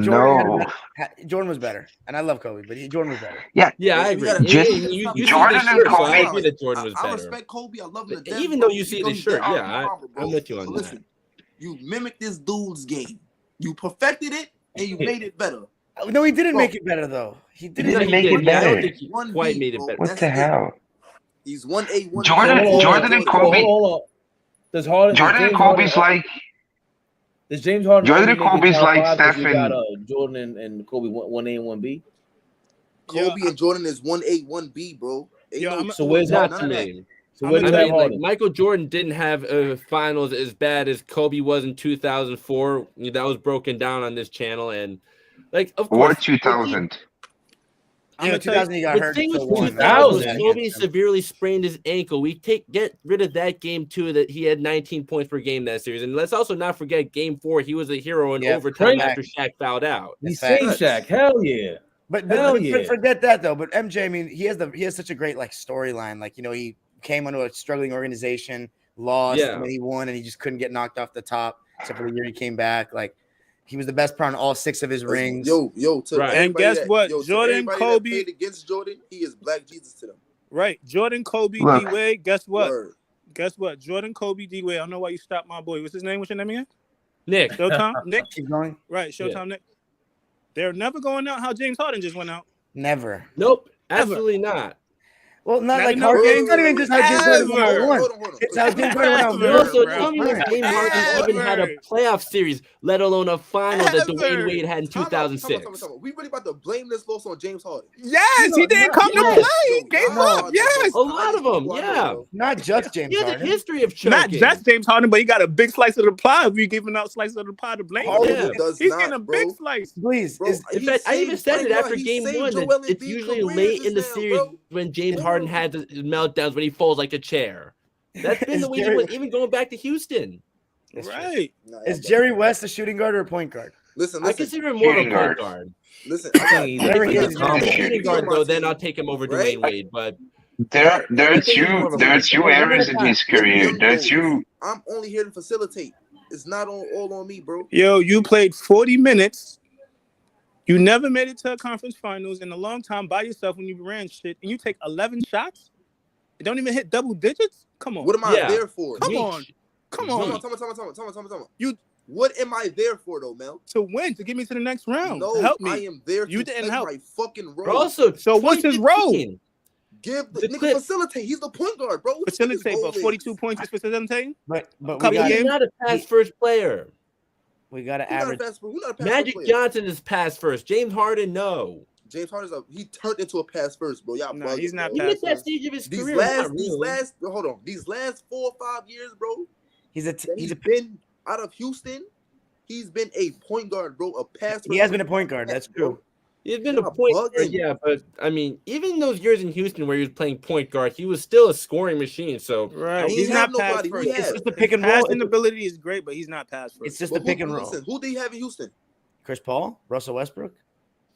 was better, and I love Kobe, but Jordan was better. Yeah, I agree. Jordan and Kobe. I agree that Jordan was better. I respect Kobe. I love him. Even though you see the shirt, I'm with you on that. Listen, you mimicked this dude's game. You perfected it, and you made it better. No, he didn't make it better though. He didn't make it better. I don't think he quite made it better. What the hell? He's 1A, 1B. Jordan and Kobe. Does Harden? Jordan and Kobe's like. Does James Harden? Jordan and Kobe's like Stephen. Got Jordan and Kobe 1A and 1B. Kobe and Jordan is 1A, 1B, bro. So where's that to me? So where's that Harden? Michael Jordan didn't have finals as bad as Kobe was in 2004. That was broken down on this channel, and of course, or 2000. Yeah, 2000 he got hurt. The thing with 2000, Kobe severely sprained his ankle. We get rid of that game too. That he had 19 points per game that series, and let's also not forget Game 4. He was a hero in overtime after Shaq fouled out. He saved Shaq. Hell yeah. But forget that though. But MJ, I mean, he has such a great storyline. He came onto a struggling organization, lost, and then he won, and he just couldn't get knocked off the top. Except for the year he came back, he was the best player on all 6 of his rings. And guess what? Jordan, Jordan, Kobe against Jordan, he is Black Jesus to them. Right. Jordan, Kobe, Look. D-Wade. Guess what? Word. Guess what? Jordan, Kobe, D-Wade. I don't know why you stopped my boy. What's his name? What's your name again? Nick. Showtime? Nick? Keep going. Right. Showtime, Nick. They're never going out how James Harden just went out. Never. Nope. Absolutely not. Well, not Not like enough Harden. games. It's not even just how James Harden went Ever. out one. Hold on. It's how James Harden went out You Ever. one. also bro. tell me when James Harden even had a playoff series, let alone a final that Dwayne Wade had in 2006. We really about to blame this loss on James Harden. Yes, he didn't come to yes. play. He gave up. Yes. A lot of them, yeah. Not just James He has a Harden. history of choking. Not just James Harden, but he got a big slice of the pie. If you're giving out slices of the pie to blame Harden him. does He's not, getting a big bro. slice. Please. Bro, In fact, I even said it after game one that it's usually late in the series when James Harden had the meltdowns when he falls like a chair. That's been the way he was, even going back to Houston. Right. Is Jerry West a shooting guard or a point guard? Listen. I consider him more of a Shooting point guard. guard. Listen. If Whatever he's he a is, combo he's shooting guard, though, then I'll take him over Right? Dwayne Wade. But There are two areas in his career. There are two. I'm only here to facilitate. It's not all on me, bro. Yo, you played 40 minutes. You never made it to a conference finals in a long time by yourself when you ran shit, and you take 11 shots? It don't even hit double digits? Come on. What am I there for? Come on. Come on. Tell me. What am I there for, though, Mel? To win, to get me to the next round. No, to help me. I am there to You didn't play help. my fucking role. But also, So what's his role? 2015, Give the the nigga clip- facilitate. He's the point guard, bro. What Facilitate, his but goal 42 is? points is facilitating? But Couple we He's got games. not a pass first player. we got to Who not a average. who not a pass Magic first player? Johnson is pass first. James Harden, no. James Harden's he turned into a pass first, bro. Y'all No, bugging, he's not bro. He pass hit that first. stage of his These career. last not really. these last 4 or 5 years, bro. He's been out of Houston. He's been a point guard, bro. A pass. he has been a point guard. That's true. He's been You're a point guard, bugging. yeah, but I mean, even in those years in Houston where he was playing point guard, he was still a scoring machine. So Right. He He's ain't not have pass nobody. first. Who he It's had? just the pick and roll. Passing ability is great, but he's not pass first. It's just But the pick and roll. Listen, who did he have in Houston? Chris Paul, Russell Westbrook.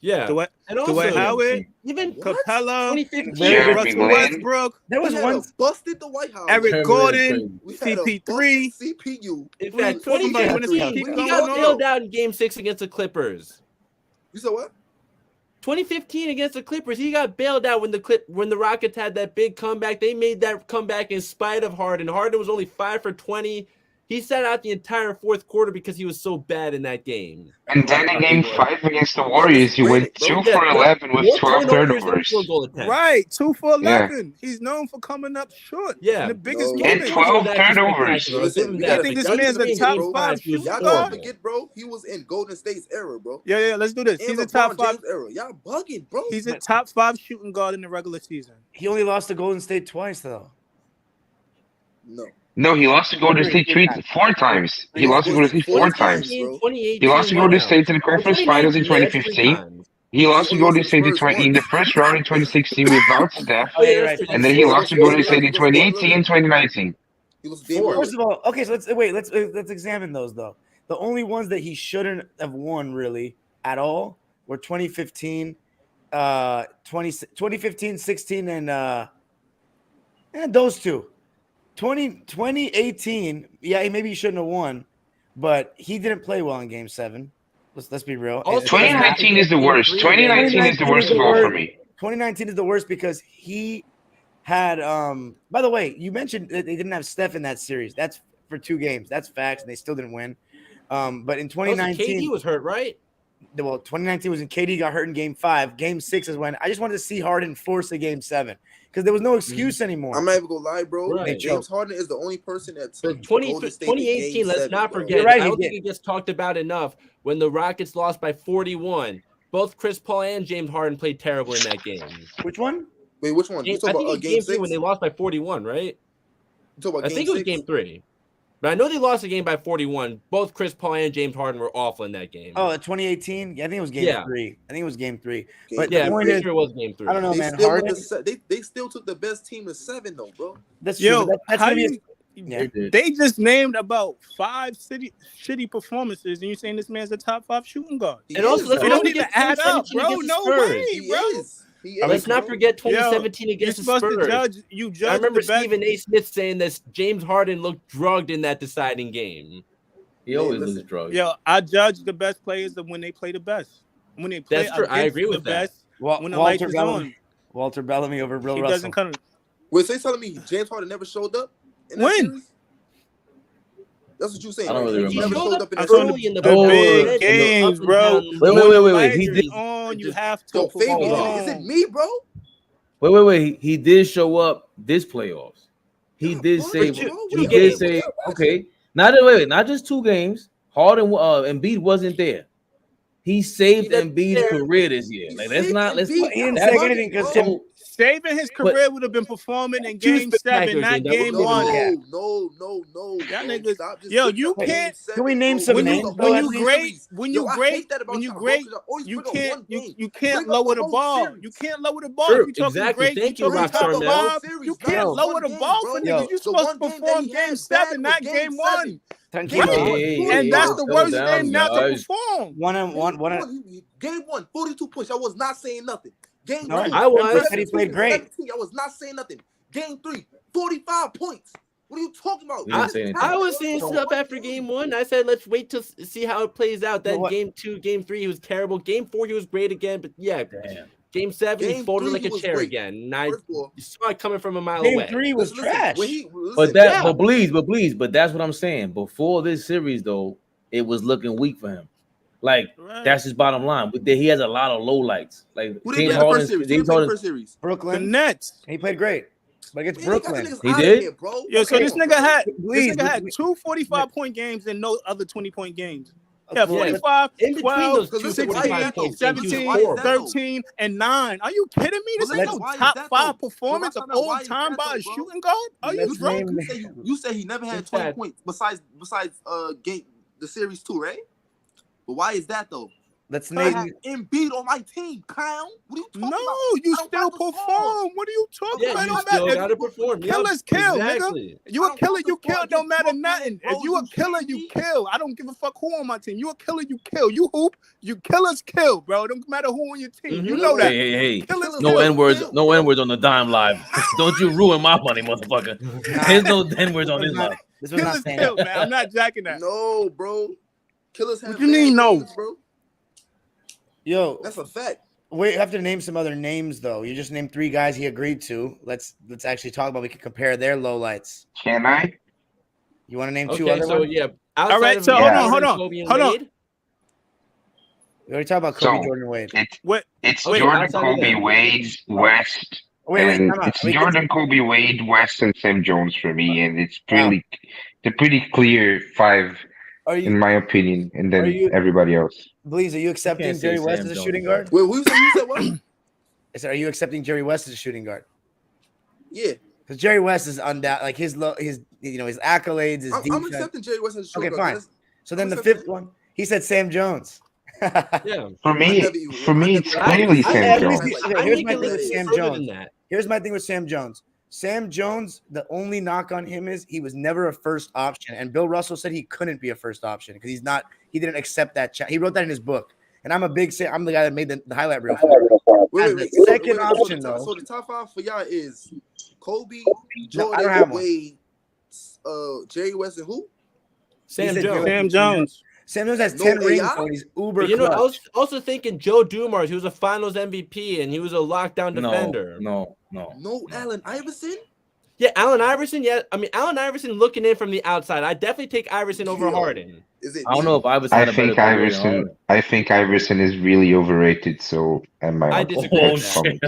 yeah, Dwight and also Howard, even What? Capella, 2015. Jeremy Russell Lin. Westbrook, There was We had one. a busted the White House. Eric Gordon, We had a CP3. busted CPU. In fact, What are you talking about? 2015, Keep he going got on. bailed out in Game 6 against the Clippers. You said what? 2015 against the Clippers, he got bailed out when the Rockets had that big comeback. They made that comeback in spite of Harden. Harden was only 5 for 20. He sat out the entire fourth quarter because he was so bad in that game. And then in game 5 against the Warriors, he went 2 for 11 with 12 turnovers. Field goal attempts. Right, 2 for 11. He's known for coming up short. Yeah. in the biggest No. And moments. 12 That's turnovers. spectacular. Listen, Give him we that. gotta think this But man's a Game top 5, five he was shooting Y'all guard? don't horrible. forget, bro. He was in Golden State's era, bro. Yeah, let's do this. And He's a LeBron top 5. James era. Y'all bugging, bro. He's a top 5 shooting guard in the regular season. He only lost to Golden State twice, though. No. No, he lost to Golden State 4 times. He lost to Golden State 4 times. 2018, He lost to Golden State to the conference finals in 2019, that's 2015. 3 times. He lost to He only Golden lost State the first in the first round in 2016 without Steph. Oh, yeah, you're right. And then he lost to Golden State in 2018 and 2019. He was Dame Four. Lillard. First of all, okay, so let's examine those though. The only ones that he shouldn't have won really at all were 2015, 2015, 16, and those two. 2018, yeah, maybe he shouldn't have won, but he didn't play well in Game 7. Let's be real. Also, 2019 is the worst. 2019 is the worst of all for me. 2019 is the worst because he had by the way, you mentioned that they didn't have Steph in that series. That's for 2 games. That's facts, and they still didn't win. But in 2019, KD was hurt, right? well, 2019 was when KD got hurt in Game 5. Game 6 is when I just wanted to see Harden force a Game 7 because there was no excuse anymore. I'm not even gonna lie, bro. Right. James Harden is the only person that's But 2018, let's not forget. You're right, I he don't think did. it gets talked about enough. When the Rockets lost by 41, both Chris Paul and James Harden played terrible in that game. Which one? Wait, which one? You I talking think about it's game game 3 6? when they lost by 41, right? You talking about I game think it was 6? game 3. But I know they lost the game by 41. Both Chris Paul and James Harden were awful in that game. Oh, 2018. Yeah, I think it was Game 3. I think it was Game 3. But yeah, the I'm point pretty is, sure it was game 3. I don't know, They man. still, Harden. they still took the best team to 7, though, bro. That's true. Yo, but that's how gonna be you? Yeah. They just named about 5 shitty performances, and you're saying this man's a top 5 shooting guard. He And also, is, let's bro. It not don't even forget add up, 2017 bro. against the No Spurs. way, He bro. is. He is, Let's not bro. forget Yo, 2017 You're against the supposed Spurs. to judge. You judge I remember the best. Stephen A. Smith saying that James Harden looked drugged in that deciding game. He always listen. loses drugs. Yo, I judge the best players when they play the best. When they play That's true. I against agree with the that. best. Well, When the lights Walter is got on. one. Walter Bellamy over Bill He Russell. doesn't come. Wait, so you telling me James Harden never showed up in that When? series? That's what you're saying. I don't Right? really He remember. never showed up in I'm that saying series. early in the the Oh, big no. games, Up and bro. down. Wait. He He did did. on. You have to. So Fabian, perform. is it me, bro? Wait. He did show up this playoffs. He Y'all did bugging, save. bro. What He y'all- did what say y'all watching? okay. Not just 2 games. Harden Embiid wasn't there. He saved Embiid's career this year. Like that's not. Let's. He didn't That's say anything because so. Saving his career would have been performing in Game 7, not Game 1. No. Y'all bro. niggas, Stop just yo, bringing you up Game can't. 7, Can we name bro. some When names, you though, when at you least? great when you Yo, I great hate that about when you y'all, bro, great 'cause y'all always you bring up can't one you game. you can't Bring up lower the the whole ball. series. You can't lower the ball. True, If you talking exactly. great, Thank you you, talking Bring up top Rockstar the Mel. whole 5. series. You Not can't just lower one the game, ball bro. for Yo, niggas. You The supposed to one game that perform he Game had bad 7, was not Game Game 7. 1. Tranquilo. Right. And that's the worst game not to perform. Game 1, 42 points. I was not saying nothing. Game No, 2, I was. Said he played great. 17, I was not saying nothing. Game 3, 45 points. What are you talking about? We didn't say anything. I was saying stuff after Game 1. I said let's wait to see how it plays out. Then Game 2, Game 3, he was terrible. Game 4, he was great again. But yeah, Damn. Game 7, he Game folded 3, like he a was chair great. again. And I First of all, saw it coming from a mile Game away. 3 was trash. Listen, But that's what I'm saying. Before this series, though, it was looking weak for him. Like that's his bottom line. But he has a lot of low lights. Like who did James he play Harden. the first series? Who did he play the first series? Brooklyn. The Nets. He played great. But against Brooklyn. He did? Here, bro. Yo, so this nigga had Please, 2 45-point games and no other 20-point games. Of Yeah, course. 45, In between 12, those two 16, 45-point 17, 13, and 9. Are you kidding me? This But ain't listen, no why is top that, 5 though? performance of But why all is time that, by a though, bro? shooting guard? Are you Let's drunk? name- You said he never had It's 20 bad. points besides game the series 2, right? But why is that though? Let's I name. had Embiid on my team, clown. What are you talking No, about? you I don't still have to perform. score. What are you talking Yeah, about? you It don't still matter. gotta perform. Killers kill, exactly. nigga. You a I don't killer, have to you score. kill. I It don't get matter Brooklyn, nothing. bro. If you a You killer, shitting you me? kill. I don't give a fuck who on my team. You a killer, you kill. You hoop, you killers kill, bro. It don't matter who on your team. You know that. Hey. Killers No kill. N-words. No N-words on the dime live. Don't you ruin my money, motherfucker. There's no N-words on this live. This was not Killers saying kill, that. man. I'm not jacking that. No, bro. Killers have What you mean, bad no? games, bro. Yo, That's a fact. we have to name some other names though. You just named 3 guys he agreed to. Let's actually talk about. We can compare their lowlights. Can I? You want to name 2 Okay, other so ones? yeah. All right, Outside so of Yeah. hold on. Kobe and Hold on. Wade, We already talked about Kobe, So Jordan, Wade. What? it's Okay, Jordan, outside of Kobe, that. Wade, West, Wait, and time out. it's We can- Jordan, Kobe, Wade, West, and Sam Jones for me, and it's Wow. a pretty clear 5 Are in you, my opinion, and then you- everybody else. Blaze, are you accepting can't say Jerry West Sam as a Jones. shooting guard? Wait, who you said what? I said, are you accepting Jerry West as a shooting guard? Yeah. Because Jerry West is undoubted, like his accolades, his I'm defense. accepting Jerry West as a shooter. Okay, fine. So then I'm the accepting 5th one, he said Sam Jones. Yeah. For me, it's clearly Sam Jones. Here's my thing with it Sam further Jones. than that. Here's my thing with Sam Jones. Sam Jones, the only knock on him is he was never a first option. And Bill Russell said he couldn't be a first option because he didn't accept that. He wrote that in his book. And I'm the guy that made the highlight reel for him. Wait. Second option, though. So the top 5 for y'all is Kobe, No, I Jordan, don't have one. Wade, Jerry West, and who? Sam said Jones. Sam Jones. Sam Jones has No 10 rings, AI? so he's uber But, you know, I clutch. was also thinking Joe Dumars. He was a Finals MVP and he was a lockdown defender. No. No Allen Iverson? Yeah, Allen Iverson. Yeah, I mean Allen Iverson looking in from the outside. I definitely take Iverson over Harden. Is it? I don't know if Iverson had a better career than Harden. I think Iverson is really overrated. So am I? I disagree with shit.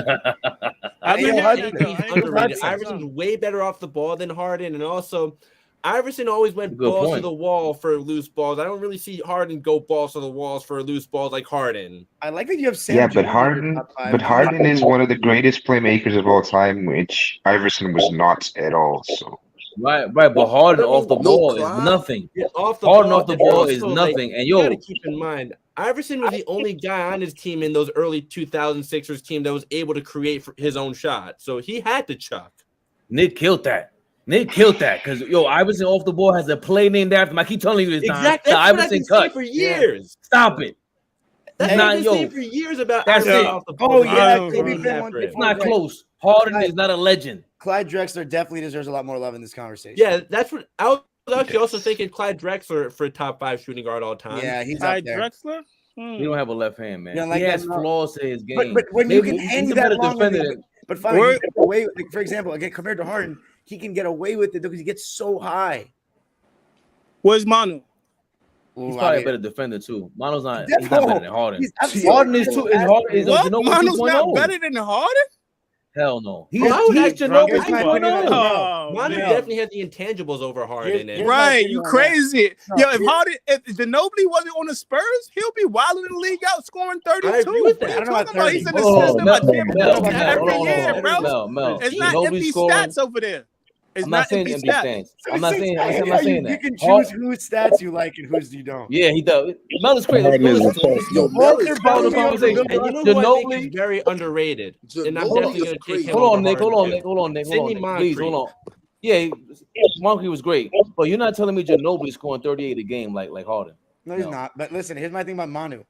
I Yo, think Hudson. he's Yo, underrated. Hudson. Iverson's way better off the ball than Harden, and also Iverson always went Good balls to point. the wall for loose balls. I don't really see Harden go balls to the walls for loose balls like Harden. I like that you have Sam Yeah, Jones but in your Harden, top 5. but Harden is one of the greatest playmakers of all time, which Iverson was not at all. So Right. But Harden off the No ball is Clyde? nothing. Yeah, off the Harden ball, off the and ball also, is like, nothing. And you yo, gotta keep in mind, Iverson was the only guy on his team in those early 2006ers team that was able to create for his own shot. So he had to chuck. Nick killed that. Because Iverson off the ball has a play named after him. I keep telling you this time. Exactly. The That's what I've Iverson been saying cut. for years. Stop it. That's He's what not- I've been saying for years about That's Iverson it. off the ball. Oh, The yeah, Iverson Kobe named been after one him. It's not close. Harden is not a legend. Clyde Drexler definitely deserves a lot more love in this conversation. Yeah, that's what I was actually also thinking. Clyde Drexler for top 5 shooting guard all time. Yeah, he's Ty up there. Drexler? He don't have a left hand, man. You don't like he has that, no? flaws to his game. But when you Maybe can he's hang a that better long, defender than But fine, he can get away with it. For example, again, compared to Harden, he can get away with it because he gets so high. Where's Manu? He's probably a better defender too. Mano's not. He's not better than Harden. Harden is too. What? Manu's not better than Harden? Hell no. He's Ginobili 2.0. Manu definitely has the intangibles over Harden. Right, you crazy. Yo, if Ginobili wasn't on the Spurs, he'll be wilding in the league out scoring 32. I agree with that. What are you talking about? He's in the system every year, bro. Mel. It's not empty stats over there. I'm not saying empty stats. I'm not saying that. You can choose whose stats you like and whose you don't. Yeah, he does. Mel is crazy. And you know who I think is very underrated? And I'm definitely going to take him. Hold on, Nick. Please, hold on. Yeah, Monkey was great. But you're not telling me Ginobili scoring 38 a game like Harden. No, he's not. But listen, here's my thing about Manu.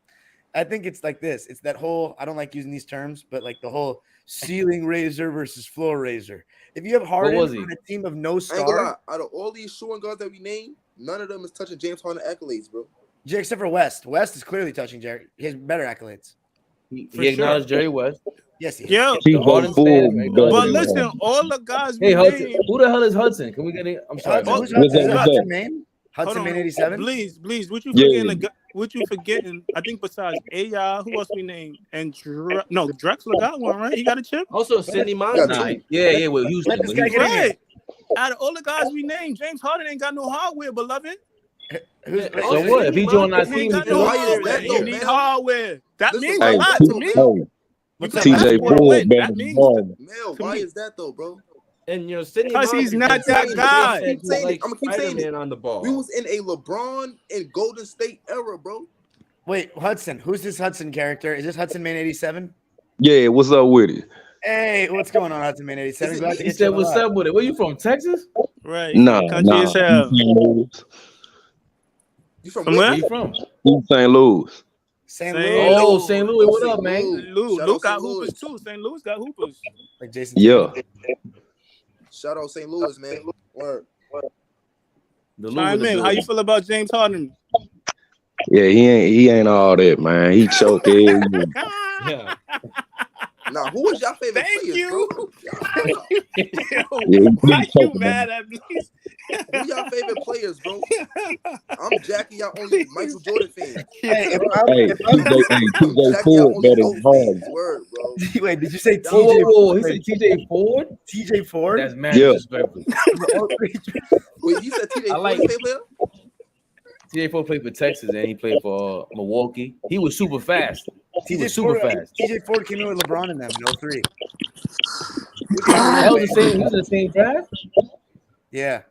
I think it's like this. It's that whole, I don't like using these terms, but like the whole ceiling raiser versus floor raiser. If you have Harden on a team of no star, out of all these shooting guards that we named, none of them is touching James Harden accolades, bro. Except for West. West is clearly touching Jerry. He has better accolades. He acknowledged Jerry West. Yes, he yeah. But listen, all the guys. Hey, Hudson. Who the hell is Hudson? Can we get it? I'm sorry. Who's Hudson, man? Hudson Man 87. Please, what you forgetting? What you forgetting? I think besides AI, who else we named? And Drexler got one, right? He got a chip. Also, Sidney Monson. Yeah. Well, Houston. Right. Out of all the guys we named, James Harden ain't got no hardware, beloved. So what? If he joined our team, he need hardware. That means a lot to me. TJ Ford better than Harden. Mel, why is that though, bro? And Sidney because he's not that guy. I'm gonna keep saying it. On the ball. We was in a LeBron and Golden State era, bro. Wait, Hudson. Who's this Hudson character? Is this Hudson Man 87? Yeah, what's up with it? Hey, what's going on, Hudson Man 87? He said, "What's up with it?" Where you from? Texas? Right. Nah. You from where? Where you from? St. Louis. St. Louis. Oh, St. Louis. What up, man? Luke got hoopers too. St. Louis got hoopers. Like Jason. Yeah. Shout out St. Louis, man. Word. Chime in. How you feel about James Harden? Yeah, he ain't all that, man. He choked every year. Yeah. Now, who was your favorite players, bro? Why you mad at me? Who y'all favorite players, bro? I'm Jackie. Y'all only Michael Jordan fans. Hey, TJ Ford better than Harden. Word, bro. Wait, did you say TJ? He said TJ Ford. TJ Ford. That's mad disrespectful. Wait, you said TJ Ford favorite player? TJ Ford played for Texas and he played for Milwaukee. He was super fast. TJ Ford came in with LeBron in them, no 3. That was the same. He was in the same draft. Yeah.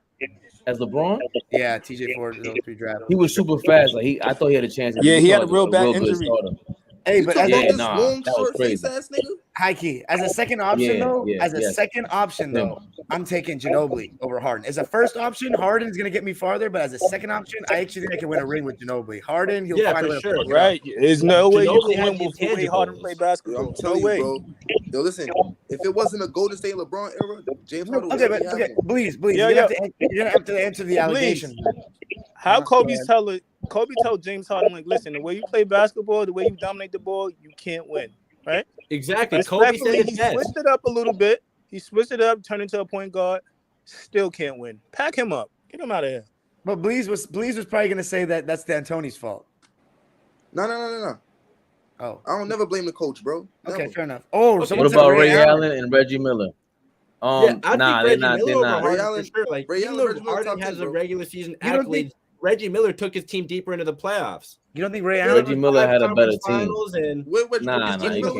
As LeBron. Yeah, TJ Ford, no 3 draft. He was super fast. Like I thought he had a chance. Yeah, he had a real bad injury. Hey, but that was crazy. Ass nigga? High key. As a second option, though, I'm taking Ginobili over Harden. As a first option, Harden's gonna get me farther, but as a second option, I actually think I can win a ring with Ginobili. Harden, he'll find a sure. Right. There's no way you can win with the way Harden play basketball. I'm telling you, bro. Yo, listen, if it wasn't a Golden State LeBron era, James Harden would please. You're gonna have to answer the allegation. How Kobe told James Harden, like, listen, the way you play basketball, the way you dominate the ball, you can't win, right? Exactly. Kobe said he switched it up a little bit. He switched it up, turned into a point guard. Still can't win. Pack him up. Get him out of here. But Bleez was probably going to say that that's D'Antoni's fault. No. Oh, I don't never blame the coach, bro. Never. Okay, fair enough. Oh, okay. What about Ray Allen and Reggie Miller? They're not. Ray Allen, for sure. Like, Ray Allen, Harden has a regular season accolades. Reggie Miller took his team deeper into the playoffs. You don't think Reggie Miller had a better team?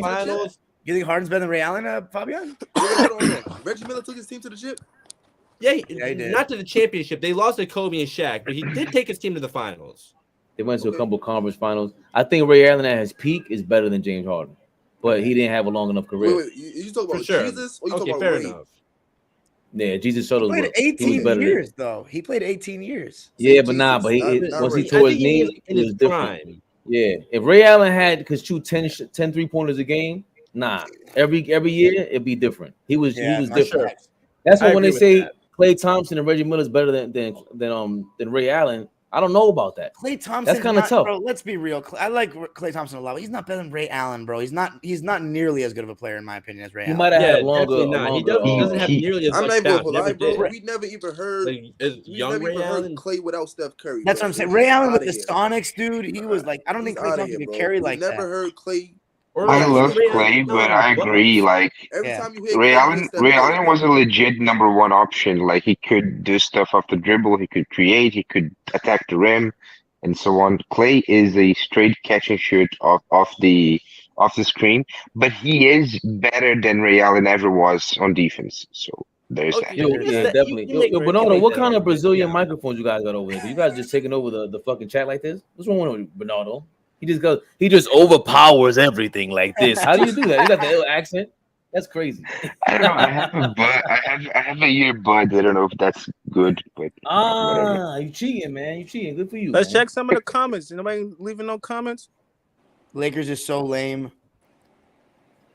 Finals. You think Harden's better than Ray Allen, Fabian? Reggie Miller took his team to the chip. Yeah, he did. Not to the championship. They lost to Kobe and Shaq, but he did take his team to the finals. They went to a couple conference finals. I think Ray Allen at his peak is better than James Harden, but he didn't have a long enough career. Wait, you talk about Jesus or you talk about fair Ray? enough. Yeah, Jesus showed us. He played 18 years, though. He played 18 years. Yeah, but once he tore his knee, it was different. Yeah, if Ray Allen could shoot 10 3-pointers a game, every year it'd be different. He was different. Sure. That's why when they say Klay Thompson and Reggie Miller is better than Ray Allen, I don't know about that. Klay Thompson. That's kind of tough. Bro, let's be real. I like Klay Thompson a lot, but he's not better than Ray Allen, bro. He's not nearly as good of a player in my opinion as Ray Allen. He might have had a longer. He doesn't have nearly as much. I'm not even bounce. gonna lie, bro. We never even heard. Like, young Ray Allen, Klay without Steph Curry. That's what I'm saying. Ray Allen with the Sonics, dude. He was like, I don't think Klay Thompson could carry like that. Never heard Klay. I love Klay, but I agree. Like every time you hear Ray Allen was a legit number one option. Like he could do stuff off the dribble, he could create, he could attack the rim, and so on. Klay is a straight catch and shoot off the screen, but he is better than Ray Allen ever was on defense. So there's that. Yeah, definitely. Yo, Bernardo, what kind of Brazilian microphones you guys got over there? You guys just taking over the fucking chat like this? What's wrong with Bernardo? He just overpowers everything like this. How do you do that? You got the ill accent. That's crazy. I don't know. I have a earbud. I don't know if that's good, but whatever. You cheating, man. You cheating. Good for you. Let's check some of the comments. Nobody leaving no comments? Lakers is so lame.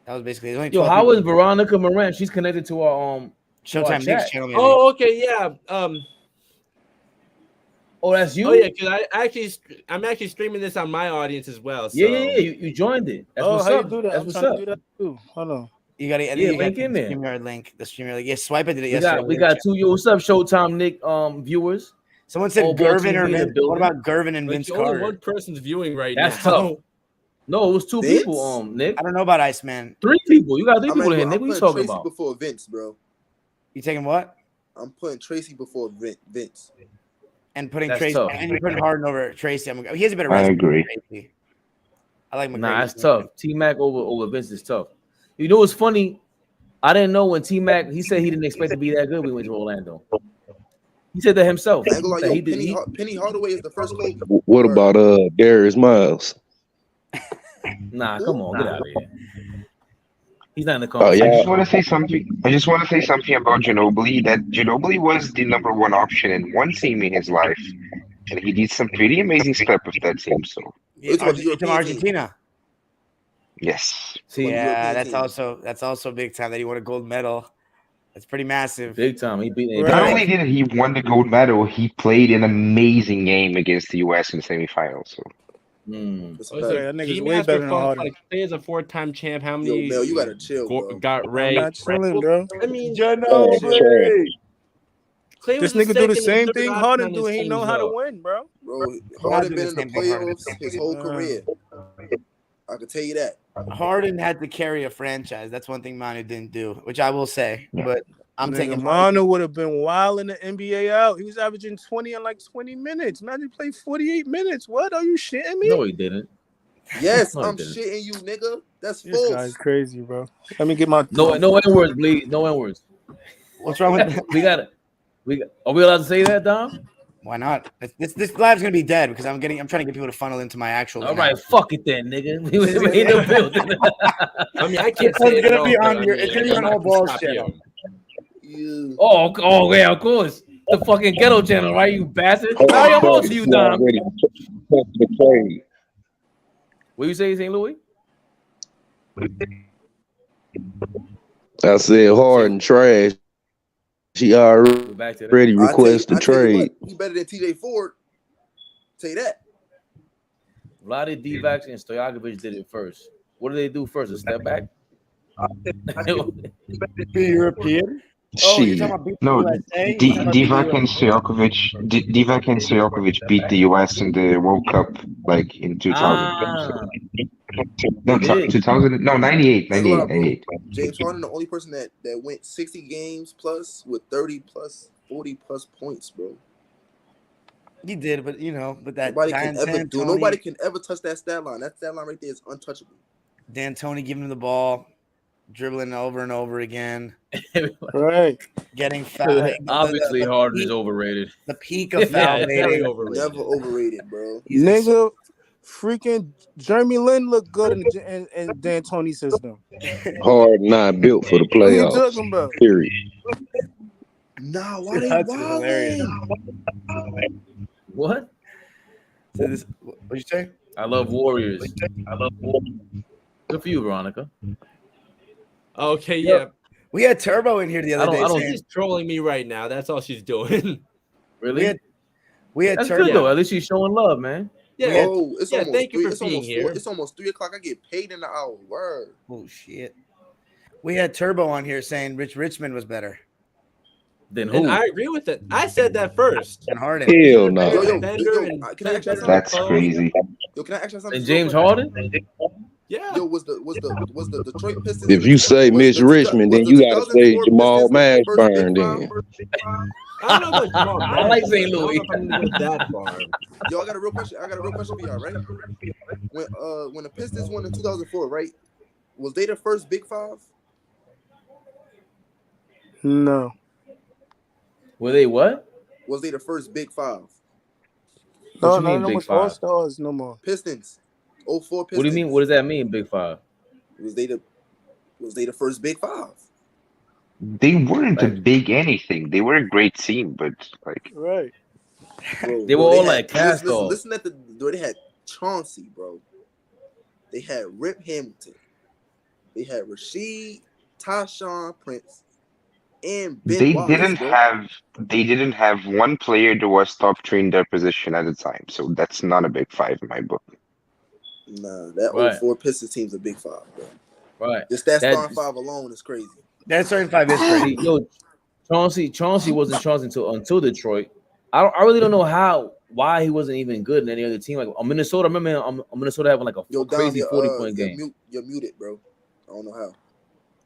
That was basically only. Yo, how is Veronica Moran? She's connected to our Showtime Knicks channel. Maybe. Oh, okay, yeah. Oh, that's you. Oh yeah, because I'm actually streaming this on my audience as well. So. Yeah. You joined it. That's what's up. Do that? That's I'm what's trying up. to do that too. Hold on. You got to link in there. StreamYard link. The StreamYard link. Yeah, swipe it. Yesterday. We got two. Yo, what's up, Showtime Nick viewers? Someone said Gervin or Vince. What about Gervin and Vince Carter? Only one person's viewing right That's now. Tough. No, it was two people. Nick. I don't know about Iceman. 3 people. You got 3 people in here. Nick, what you talking about? Before Vince, bro. You taking what? I'm putting Tracy before Vince. And putting Tracy and you're putting Harden over Tracy. He has a better resume. I agree. I like McGrady. Nah, that's tough. T-Mac over Vince is tough. You know what's funny? I didn't know when T-Mac, he said he didn't expect to be that good when he went to Orlando. He said that himself. Penny Hardaway is the first Kobe. What about Darius Miles? Nah, come on, get out of here. He's not in the I conversation. just want to say something about Ginobili. That Ginobili was the number one option in one team in his life, and he did some pretty amazing stuff with that team. So it's Argentina. Yes. That's also big time that he won a gold medal. That's pretty massive. Big time. He beat. Not only did he won the gold medal, he played an amazing game against the U.S. in the semifinals. So. That nigga's way better than Harden. Like, Klay is a 4-time champ. How many? Yo, Mel, you gotta chill, bro. Got Ray. I'm not chilling, bro. I mean, this nigga do the same thing Harden do. He know how to win, bro. Harden been in the playoffs his whole career. I can tell you that. Harden had to carry a franchise. That's one thing Manu didn't do, which I will say. But I'm taking Manu would have been wild in the NBA out. He was averaging 20 in like 20 minutes. Imagine he played 48 minutes. What? Are you shitting me? No, he didn't. Yes, I'm shitting you, nigga. That's false. This guy's crazy, bro. Let me get my no N-words, please. No N-words. What's wrong with that? Are we allowed to say that, Dom? Why not? This live's gonna be dead because I'm trying to get people to funnel into my actual. All right, fuck it then, nigga. We made no building. I mean, I can't say it's gonna be on your. It's gonna be on all balls channel. Oh yeah, of course. The fucking ghetto channel, right? You bastard. I am on to you, Dom. What you say, St. Louis? I said Harden trash. She already requested a trade. He better than TJ Ford. Say that. Vlade Divac and Stojakovic did it first. What did they do first? A step back? Be European? No, Divac and Stojakovic beat the US in the World Cup like in 2000. No, 2000. No, 98. James Harden, the only person that went 60 games plus with 30 plus 40 plus points, bro. He did, but that nobody can ever touch that stat line. That stat line right there is untouchable. D'Antoni giving him the ball, dribbling over and over again. Right. Getting foul. Obviously, Harden is overrated. The peak of foul never overrated, bro. Nigga, freaking Jeremy Lin looked good in D'Antoni's system. Harden not built for the playoffs. What are you talking about? Period. Nah, why they wilding? What? What'd you say? I love Warriors. Good for you, Veronica. Okay, yeah. We had Turbo in here the other day. She's trolling me right now. That's all she's doing. Really? We had That's Turbo. good though. At least he's showing love, man. Yeah. Oh, it's almost thank you three. for It's being almost here. 4. It's almost 3 o'clock. I get paid in the hour. Word. Oh shit. We had Turbo on here saying Rich Richmond was better Then who? And I agree with it. I said that first. than Harden. Hell no. Can I ask you something? That's crazy. Yo, can I ask you something? And James Harden? Yeah. Yo, was the Detroit Pistons? If you say Mitch Richmond, then you gotta say 2004 Jamal Pistons the first Mashburn. Big Five? Then I don't know about Jamal. I like St. Louis. I don't know if I can go that far. Yo, I got a real question for y'all, right? When the Pistons won in 2004, right? Was they the first Big Five? No. Were they what? Was they the first Big Five? What No, you mean, no Big more Five? All-Stars no more. Pistons. 04 Pistons. What do you mean? What does that mean, Big Five? Was they the first Big Five? They weren't a Like- big anything. They were a great team, but like Right. Bro, They were all like cast listen, off. listen at they had Chauncey, bro. They had Rip Hamilton. They had Rasheed, Tyshawn Prince, and Ben they Wallace, didn't bro. have one player that was top 3 in their position at the time. So that's not a big 5 in my book. Nah, that Right. 04 Pistons team's a Big Five, bro. Right. Just that That- starting 5 alone is crazy. That starting 5 is crazy. Yo, Chauncey wasn't Chauncey until Detroit. I really don't know why he wasn't even good in any other team. Like on Minnesota, I remember on Minnesota having like a Yo, crazy Dom, 40-point game. You're muted, bro. I don't know how.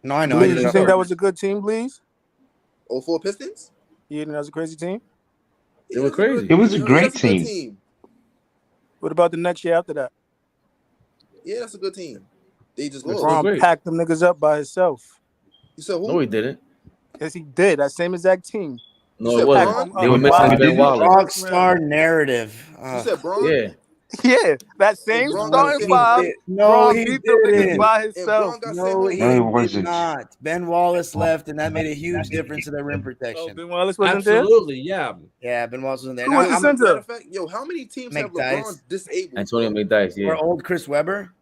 No, I know. Bleez, you think that was a good team, Bleez? 04 Pistons? You think that was a crazy team? They were crazy. It was a great that's a good team. What about the next year after that? Yeah, that's a good team. They just lost. Wrong. LeBron great. packed them niggas up by himself. You said who? No, he didn't. Yes, he did. That same exact team. No, You it said wasn't. Bron? They were missing Ben Wallace. Rockstar narrative. You said Bron? Yeah. Yeah, that same LeBron starting got five. six. No, Bron he beat them niggas didn't. by And himself. Bron got No, 7 he No, it did wasn't. not. Ben Wallace left, and that made a huge difference to their rim Oh, protection. Ben Wallace wasn't there. Absolutely, yeah. Yeah, Ben Wallace wasn't there. Who Now, was the center? Matter of fact, yo, how many teams have McDyess. LeBron disabled? Antonio bro? McDyess, Or yeah. old Chris Webber.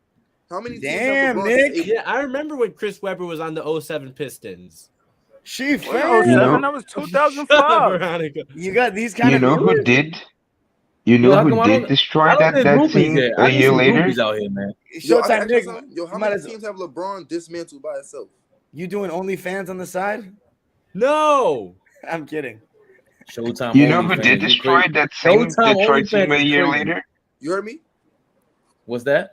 How many teams Damn, have LeBron Nick. disabled? Yeah, I remember when Chris Webber was on the 07 Pistons. She Oh, fan. You know- 07, that was 2005. Veronica. You got these kind You of know who viewers? did? You know how who come I did don't- destroy I don't that think groupies team there. a I need year some later? groupies out here, man. Yo, I Showtime ask you Nick. something. Yo, how you might many as- teams have LeBron dismantled by himself? You doing OnlyFans on the side? No. I'm kidding. Showtime. You know only who fans, did you destroy crazy. that same Showtime Detroit OnlyFans team a is year crazy. later? You heard me? What's that?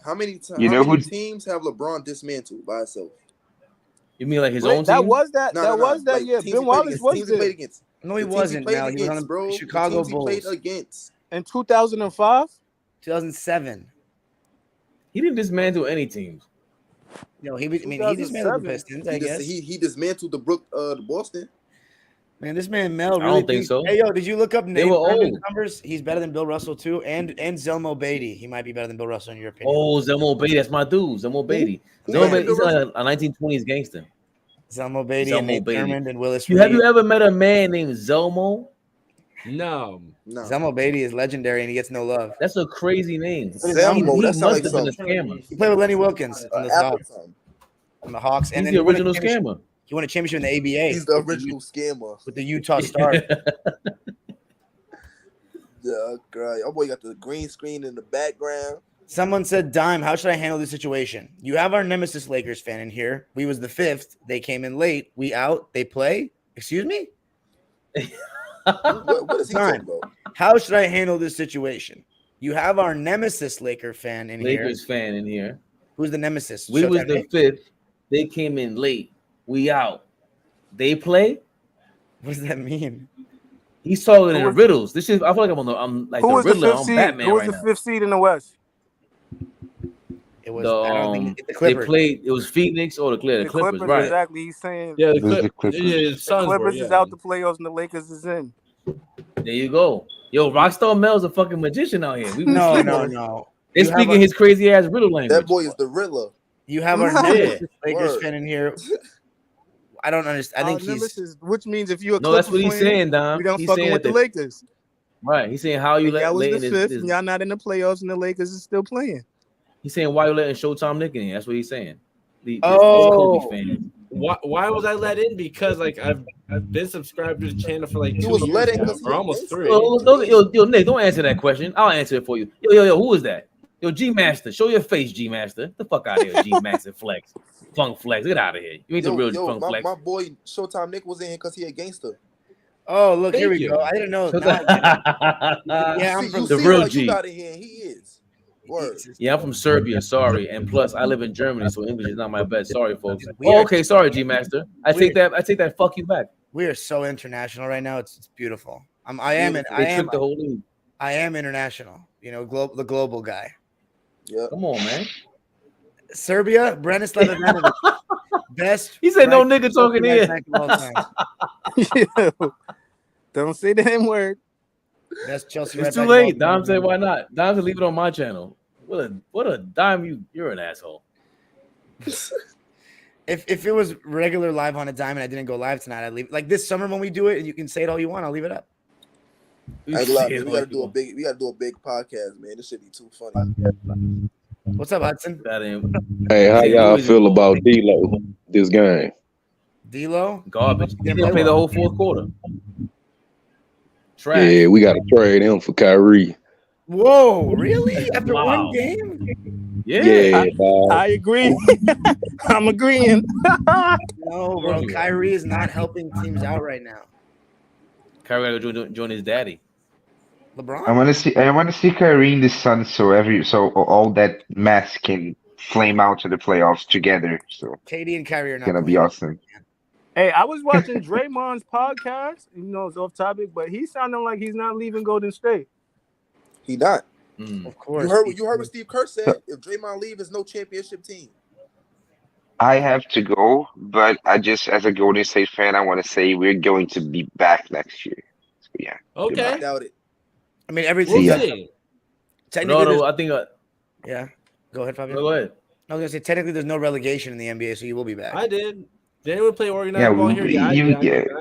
How many You know who- teams have LeBron dismantled by himself? You mean like his Wait, own that team? was that. No, that no, no. was that Like, year. teams Ben he played Wallace against, was teams he played there against. No, he The teams wasn't. played Now he was on against, bro. the The Chicago teams he played Bulls. against. in 2005. 2007. He didn't dismantle any teams. No, he dismantled the 2007. Pistons, I guess. He dismantled the Boston. Man, this man Mel I really don't think thinks- so. Hey, yo, did you look up They Nate were Thurman's old. numbers? He's better than Bill Russell too, and Zelmo Beatty. He might be better than Bill Russell in your opinion. Oh, Zelmo Beatty, that's my dude. Zelmo Beatty. Who Zelmo made Beatty, Bill he's like Russell? a 1920s gangster. Zelmo Beatty and Zelmo Nate Beatty. Thurmond and Willis Have you Reed. ever met a man named Zelmo? No. No. Zelmo Beatty is legendary and he gets no love. That's a crazy name. Zelmo, He that sounds must like have been a some scammer. He played with Lenny Wilkins on the Apple Hawks. something. On the Hawks, and He's then the he won a original championship- scammer. He won a championship in the ABA. He's the original scammer. with the Utah Stars. Yeah, girl. Your boy got the green screen in the background. Someone said, "Dime, how should I handle this situation? You have our nemesis Lakers fan in here. We was the 5th. They came in late. We out. They play. Excuse me. What is he Time. talking about? How should I handle this situation? You have our nemesis Laker fan in Lakers here. fan in here. Who's the nemesis? We was Showtime the Nick? 5th. They came in late. We out. They play. What does that mean? He's talking in Who was- riddles. This is. I feel like I'm like Who the was the Riddler. fifth I'm seed? Batman Who was right the now. 5th seed in the West? It was. The, I don't think the they Clippers. played. It was Phoenix or the The Clippers, right? exactly. He's saying Yeah, It was the Clippers. Yeah, the Suns Clippers were, is yeah. out the playoffs and the Lakers is in. There you go. Yo, Rockstar Mel's a fucking magician out here. No. They're You have speaking a- his crazy ass riddle language. That boy is the Riddler. You have our Yeah. nemesis Lakers Word. fan in here. I don't understand. I think he's. Nemesis, which means if you're a No, that's Clipper what he's fan, saying, Dom. we don't He's fucking saying with that the Lakers. right. He's saying how you And y'all let was the letting 5th, this. and y'all not in the playoffs, and the Lakers is still playing. He's saying why you letting Showtime Nick in here. That's what he's saying. These Oh. Kobe fans. why was I let in? Because like I've been subscribed to the channel for like 2 was years let in now, 'cause or almost 3. Yo, Nick, don't answer that question. I'll answer it for you. Yo, who is that? Yo, G Master, show your face, G Master. Get the fuck out of here, G Master Flex. Funk Flex, get out of here. You ain't the real Funk Flex. My boy Showtime Nick was in here because he a gangster. Oh, look, here we go. I didn't know. Yeah, I'm from the real G. You got in here, and he is. Word. Yeah, I'm from Serbia. Sorry, and plus I live in Germany, so English is not my best. Sorry, folks. Oh, okay. Sorry, G Master. I take that. Fuck you back. We are so international right now. It's beautiful. I am international. You know, the global guy. Yeah. Come on, man. Serbia, Branislav Ivanovic. Best. He said no nigga talking here. Don't say the N word. That's Chelsea. It's too late. Dom said, "Why not?" Dom said, "Leave it on my channel." What a dime you're an asshole. If it was regular live on a dime and I didn't go live tonight, I'd leave it. Like this summer when we do it, and you can say it all you want, I'll leave it up. We gotta do a big podcast, man. This should be too funny. What's up, Hudson? Hey, how y'all feel about D-Lo this game? D-Lo? Garbage. He didn't play the whole fourth quarter. Trash. Yeah, we got to trade him for Kyrie. Whoa, really? After one game? Yeah, I agree. I'm agreeing. No, bro. Kyrie is not helping teams out right now. Kyrie got to join his daddy. LeBron? I want to see Kyrie in the sun so all that mess can flame out to the playoffs together. So KD and Kyrie are not gonna be awesome. Hey, I was watching Draymond's podcast. You know, it's off topic, but he sounded like he's not leaving Golden State. He not. Of course. You heard what Steve Kerr said. If Draymond leave, there's no championship team. I have to go, but I just, as a Golden State fan, I want to say we're going to be back next year. So, yeah. Okay. I doubt it. I mean, everything. No, I think. Yeah. Go ahead, Fabio. Go ahead. I was gonna say technically there's no relegation in the NBA, so you will be back. I did. Did anyone play organized ball here? I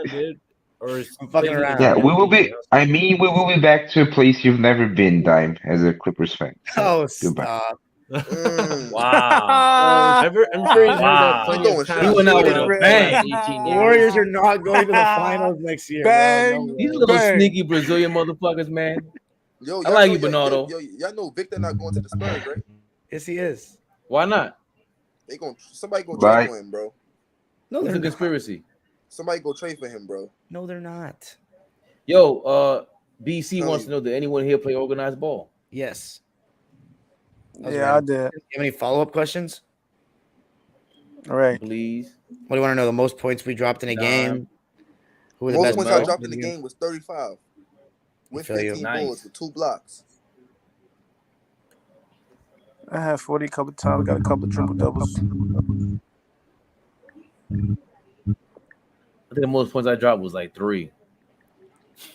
did. Or I'm fucking around. Yeah, we will be. I mean, we will be back to a place you've never been, Dime, as a Clippers fan. So, stop. Wow. I'm sure he's heard that plenty of times. He went out with a bang. The Warriors are not going to the finals next year. Bang. No, These little sneaky Brazilian motherfuckers, man. Yo, I like you, Bernardo. Y'all know Victor not going to the Spurs, right? Yes, he is. Why not? Somebody gonna trade for him, bro. No, it's they're a conspiracy. Somebody go trade for him, bro. No, they're not. Yo, BC wants to know, did anyone here play organized ball? Yes. Yeah, I did. Do you have any follow-up questions? All right. Please. What do you want to know? The most points we dropped in a game? Who were the most best points I dropped in the game was 35. With 15 balls with 2 blocks. I had 40 a couple times. Got a couple of triple doubles. I think the most points I dropped was like 3.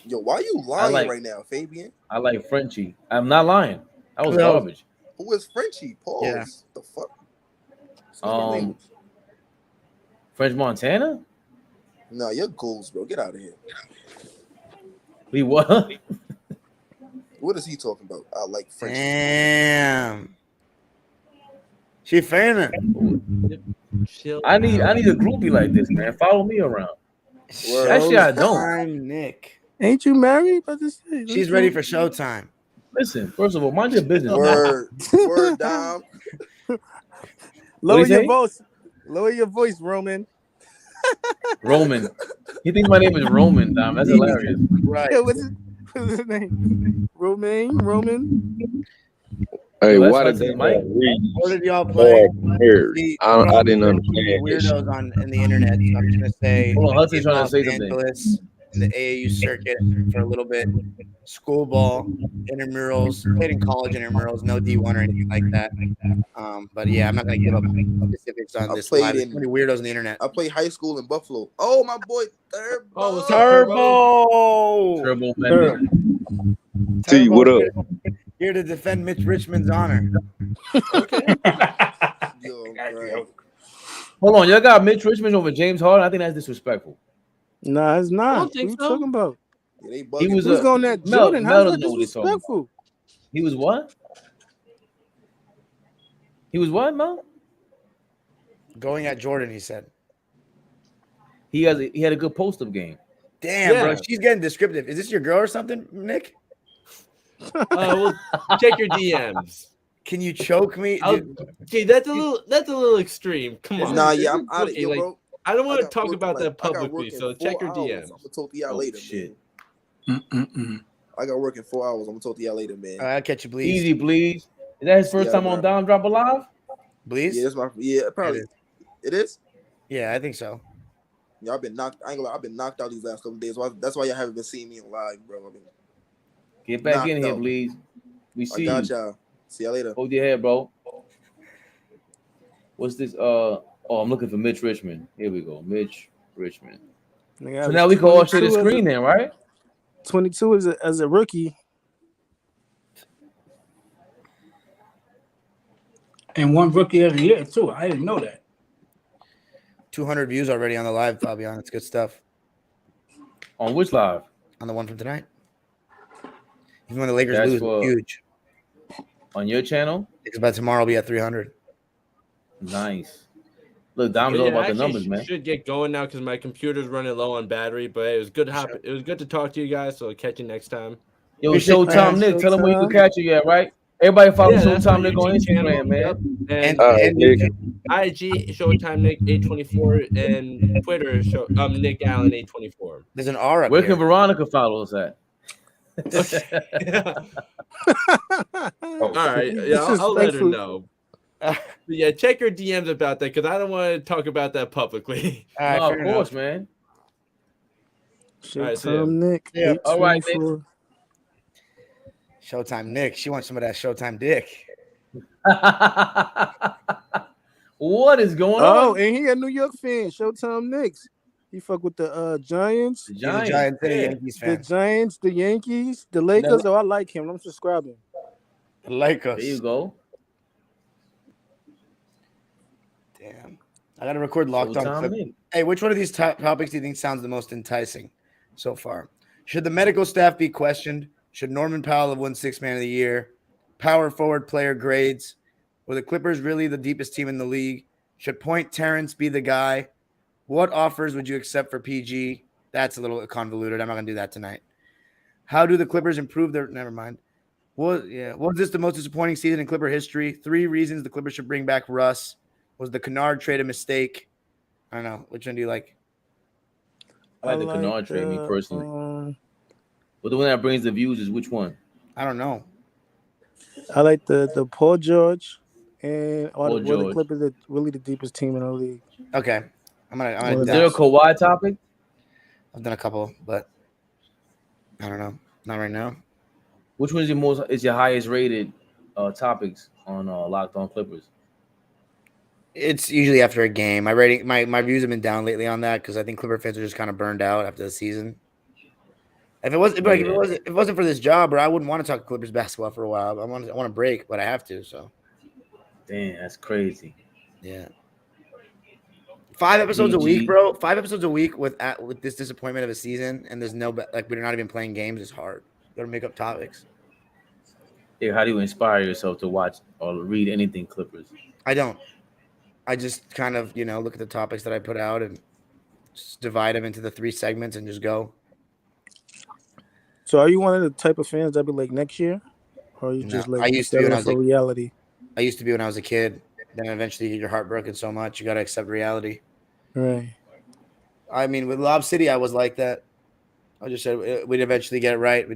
Yo, why are you lying right now, Fabian? I like Frenchie. I'm not lying. I was garbage. Who is Frenchie? Pause. Yeah. The fuck? French Montana? No, you're goals, bro. Get out of here. We what? What is he talking about? I like Frenchie. Damn. She fanning. I need a groupie like this, man. Follow me around. Actually, I don't. Nick. Ain't you married? She's ready for showtime. Listen, first of all, mind your business. Word down. Lower your voice. Lower your voice, Roman. Roman. You think my name is Roman, Dom? That's hilarious. Right. Yeah, what's his name? Roman. Hey, Well, why that's did Mike. What did y'all play? I didn't understand this. Weirdos on the internet. So I'm just gonna say. Hold on, Hudson's trying to say something. Angeles, in the AAU circuit for a little bit. School ball, intramurals, played in college intramurals, no D1 or anything like that. But yeah, I'm not gonna give up specifics on this. Live. There's so many weirdos on the internet. I played high school in Buffalo. Oh, my boy, Turbo. Turbo. T, what up? Here to defend Mitch Richmond's honor. Okay. Hold on, y'all got Mitch Richmond over James Harden. I think that's disrespectful. Nah, it's not. I don't What think you so. talking about? Yeah, He was Who's going at Jordan? How's that disrespectful? He was what? He was what, Mel? Going at Jordan, he said. He had a good post-up game. Damn, bro, she's getting descriptive. Is this your girl or something, Nick? Well, check your DMs. Can you choke me? Okay, that's a little extreme. Come on. Nah, yeah, I'm out of here, bro. I don't want to talk about that publicly, so check your DMs. I'm gonna talk to y'all later, shit. Man. I got work in 4 hours. I'm gonna talk to y'all later, man. I'll catch you, Bleez. Easy, Bleez. Is that his first time on Down Drop Alive? Bleez? Yeah, probably. It is? Yeah, I think so. Yeah, I've been knocked. I ain't gonna lie, I've been knocked out these last couple of days. That's why y'all haven't been seeing me live, bro. Get back in here, Bleez. We see you. I got y'all. See y'all later. Hold your head, bro. What's this? I'm looking for Mitch Richmond. Here we go, Mitch Richmond. So now we can all share the screen then, right? 22 as a rookie. And one rookie every year too. I didn't know that. 200 views already on the live, Fabian. It's good stuff. On which live? On the one from tonight. Even when the Lakers lose, it's huge. On your channel? Because by tomorrow I'll be at 300. Nice. Look, Dom's all about the numbers, man. Should get going now because my computer's running low on battery. But it was good. It was good to talk to you guys. So I'll catch you next time. Yo, Showtime Nick, tell them where you can catch you at, right? Everybody follow Showtime Nick on Instagram, man. And IG Showtime Nick 824 and Twitter Nick Allen 824. There's an R up Where here. can Veronica follow us at? All right, yeah, I'll let her know. Yeah, check your DMs about that because I don't want to talk about that publicly. All right, no, of course, man. Showtime Nick. Yeah, all right, Nick. Showtime Nick. She wants some of that Showtime dick. What is going on? Oh, and he a New York fan. Showtime Knicks. He fuck with the Giants. The Giants, the Yankees fan. The Giants, the Yankees, the Lakers. Oh, I like him. I'm subscribing. The Lakers. There you go. Damn. I got to record Locked On Clip. Hey, which one of these topics do you think sounds the most enticing so far? Should the medical staff be questioned? Should Norman Powell have won Sixth Man of the Year? Power forward player grades? Were the Clippers really the deepest team in the league? Should Point Terrence be the guy? What offers would you accept for PG? That's a little convoluted. I'm not going to do that tonight. How do the Clippers improve their – never mind. Was this the most disappointing season in Clipper history? 3 reasons the Clippers should bring back Russ. Was the Kennard trade a mistake? I don't know. Which one do you like? I like the Kennard trade, me personally. But the one that brings the views is which one? I don't know. I like the Paul George and the Clippers are really the deepest team in the league. Okay. Is there a Kawhi topic? I've done a couple, but I don't know. Not right now. Which one is your highest rated topics on Locked On Clippers? It's usually after a game. My rating, my views have been down lately on that because I think Clipper fans are just kind of burned out after the season. If it wasn't for this job, bro, I wouldn't want to talk Clippers basketball for a while. I want to break, but I have to. So, damn, that's crazy. Yeah, 5 episodes a week, bro. 5 episodes a week with this disappointment of a season, and there's we're not even playing games is hard. You gotta make up topics. Yeah, how do you inspire yourself to watch or read anything Clippers? I don't. I just kind of, look at the topics that I put out and just divide them into the 3 segments and just go. So are you one of the type of fans that be like next year? Or are you just like I used to be when I was reality? I used to be when I was a kid. Then eventually you get your heart broken so much, you got to accept reality. Right. I mean, with Lob City, I was like that. I just said we'd eventually get it right. I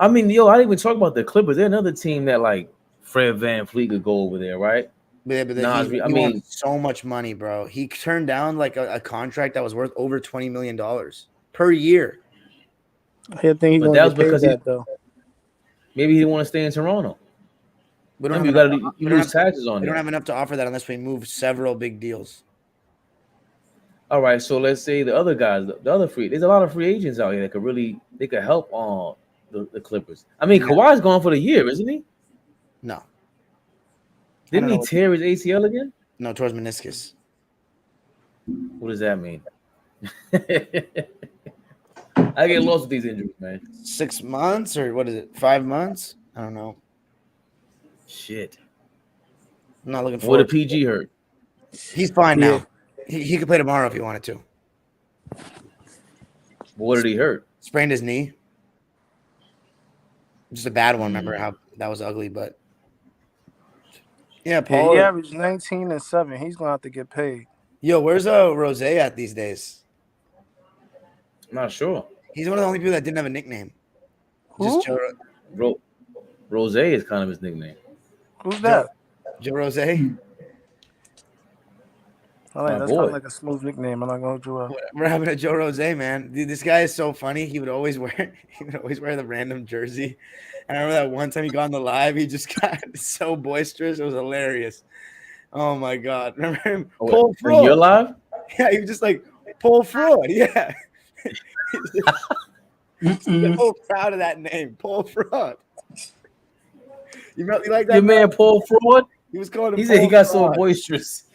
mean, I didn't even talk about the Clippers. They're another team that like Fred VanVleet could go over there, right? Yeah, but he won so much money, bro. He turned down like a contract that was worth over $20 million per year. I think he's going to pay that though. Maybe he didn't want to stay in Toronto. You lose taxes on it. We don't have enough to offer that unless we move several big deals. All right, so let's say the other guys, there's a lot of free agents out here that could help on the Clippers. I mean, Kawhi's gone for the year, isn't he? No. Didn't he tear his ACL again? No, towards meniscus. What does that mean? I get lost with these injuries, man. 6 months or what is it? 5 months? I don't know. Shit. I'm not looking for what a PG hurt. He's fine now. He could play tomorrow if he wanted to. What did he hurt? Sprained his knee. Just a bad one. Remember how that was ugly, but yeah, Paul. He averaged 19 and 7. He's gonna have to get paid. Yo, where's Rose at these days? I'm not sure. He's one of the only people that didn't have a nickname. Who? Just Rose is kind of his nickname. Who's that? Joe Rose. That's not like a smooth nickname. I'm not gonna do it. We're having a Joe Rose, man. Dude, this guy is so funny. He would always wear the random jersey. And I remember that one time he got on the live, he just got so boisterous. It was hilarious. Oh my god. Remember him? Paul Fraud. You're live? Yeah, he was just like Paul Fraud. Yeah. He's so proud of that name, Paul Fraud. You like that? Your man Paul Fraud? He was calling him. He said he got so boisterous.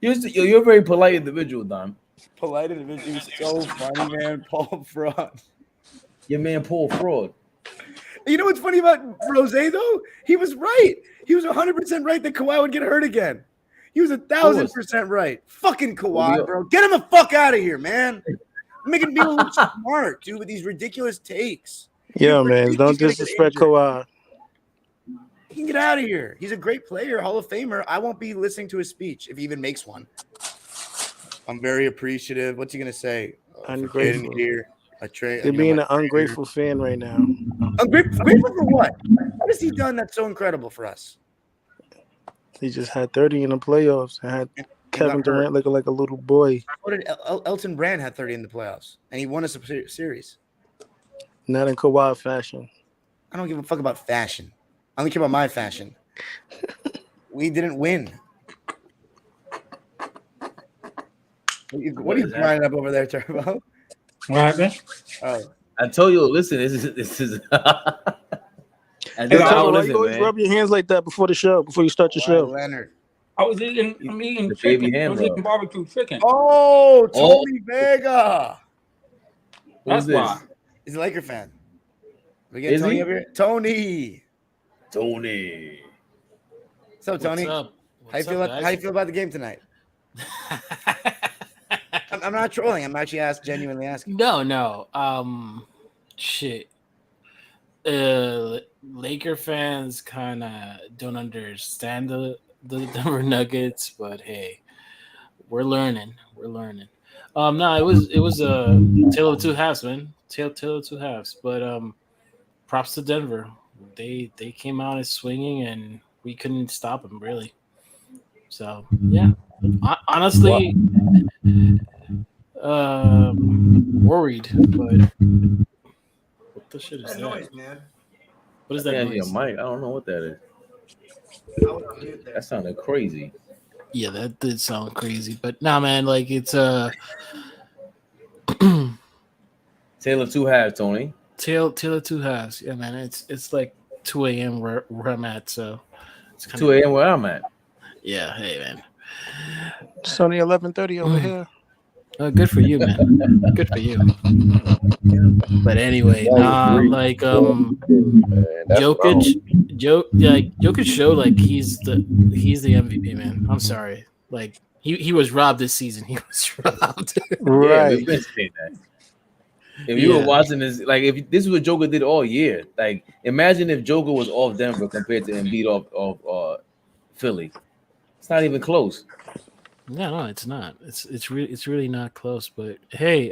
You're a very polite individual, Don. Polite individual. He was so funny, man. Paul Fraud. Your man Paul Fraud. You know what's funny about Rose, though? He was right. He was 100% right that Kawhi would get hurt again. He was 1,000% right. Fucking Kawhi, bro. Get him the fuck out of here, man. Making people look smart, dude, with these ridiculous takes. Yeah, man. Don't disrespect Kawhi. He can get out of here. He's a great player, Hall of Famer. I won't be listening to his speech if he even makes one. I'm very appreciative. What's he gonna say? Ungrateful. Here. They're being an ungrateful fan right now. Ungrateful for what? What has he done that's so incredible for us? He just had 30 in the playoffs and had Kevin Durant looking like a little boy. What did Elton Brand had 30 in the playoffs, and he won a series? Not in Kawhi fashion. I don't give a fuck about fashion. I only care about my fashion. We didn't win. What are you grinding up over there, Turbo? What happened? Oh, I told you. Listen, this is. Hey, Turbo, you always rub your hands like that before the show, before you start your show. Leonard. I'm eating chicken. I was eating barbecue chicken. Oh, Tony Vega. That's why. He's a Laker fan. We get Tony over here. Tony. What's up, Tony? What's up? How you feel about the game tonight? I'm not trolling. I'm actually genuinely asking. No. Shit. Laker fans kind of don't understand the Denver Nuggets, but hey, we're learning. No, it was a tale of two halves, man. Tale of two halves. But props to Denver. They came out as swinging, and we couldn't stop them really. So yeah, honestly, worried. But what the shit is that? Noise, man. What is that noise? Your mic. I don't know what that is. That sounded crazy. Yeah, that did sound crazy. But nah, man, like it's Tale of two halves, Tony. Tale of two halves. Yeah, man. It's like 2 a.m. where I'm at, so it's kind 2 a.m. where I'm at. Yeah, hey man. It's only 11:30 over here. Good for you, man. Good for you. But anyway, Jokic showed like he's the MVP, man. I'm sorry. Like he was robbed this season. He was robbed. Right. Yeah, if you were watching this, like if this is what Joker did all year, like imagine if Joker was off Denver compared to Embiid off Philly. It's not even close. No, it's not. It's really not close. But hey,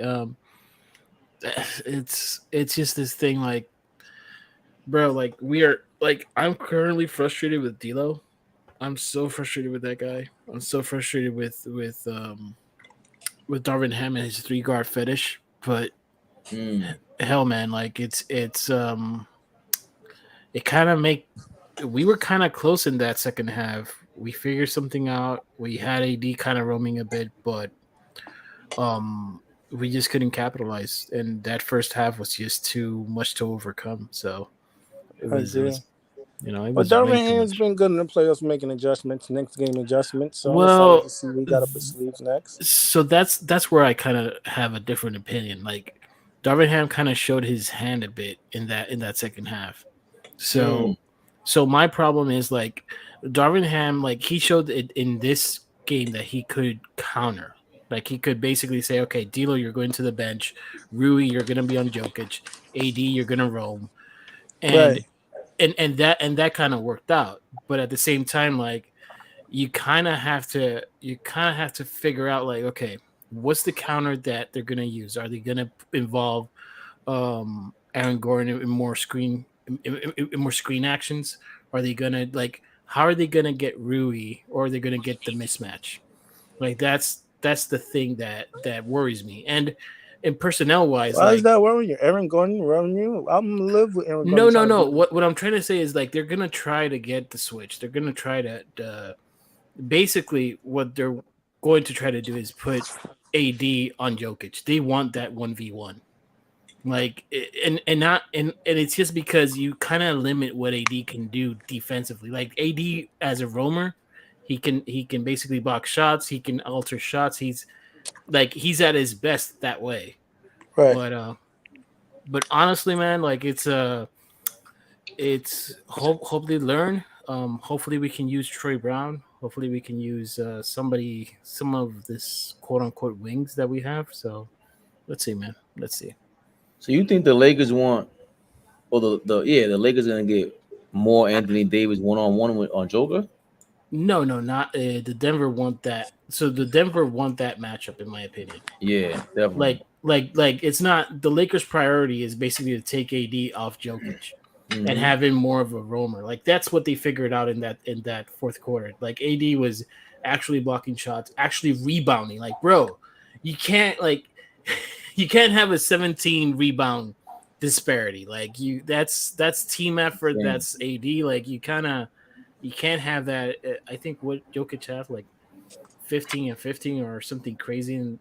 it's just this thing, like, bro, like I'm currently frustrated with D'Lo. I'm so frustrated with that guy. I'm so frustrated with Darvin Ham and his 3-guard fetish. But hell, man, like it kind of we were kind of close in that second half. We figured something out. We had AD kind of roaming a bit, but we just couldn't capitalize. And that first half was just too much to overcome. So it was but Darvin Ham's been good in the playoffs, making adjustments, next game adjustments. So well, see what he got up his sleeves next. So that's where I kind of have a different opinion. Like Darvin Ham kind of showed his hand a bit in that second half. So my problem is like Darvin Ham, like he showed it in this game that he could counter. Like he could basically say, okay, D'Lo, you're going to the bench. Rui, you're going to be on Jokic. AD, you're going to roam. And that kind of worked out. But at the same time, like you kind of have to figure out like, okay, what's the counter that they're going to use? Are they going to involve Aaron Gordon in more screen actions? Are they going to like how are they going to get Rui, or are they going to get the mismatch? Like that's the thing that worries me. And personnel wise, why is that worrying you? Aaron Gordon worrying you? I'm live with Aaron Gordon. No. What I'm trying to say is like they're gonna try to get the switch. They're gonna try to basically what they're going to try to do is put AD on Jokic. They want that 1v1. Like and it's just because you kind of limit what AD can do defensively. Like AD as a roamer, he can basically block shots. He can alter shots. He's at his best that way. Right. But honestly, man, like it's hope they learn. Hopefully we can use Troy Brown. Hopefully we can use some of this quote unquote wings that we have. So let's see, man. Let's see. So you think the Lakers want, or the Lakers gonna get more Anthony Davis one-on-one on Joker? No, not the Denver want that. So the Denver want that matchup, in my opinion. Yeah, definitely. Like it's not the Lakers' priority is basically to take AD off Jokic and have him more of a roamer. Like that's what they figured out in that fourth quarter. Like AD was actually blocking shots, actually rebounding. Like, bro, you can't have a 17 rebound disparity. Like that's team effort. Yeah. That's AD. Like you can't have that. I think what Jokic have like 15 and 15 or something crazy in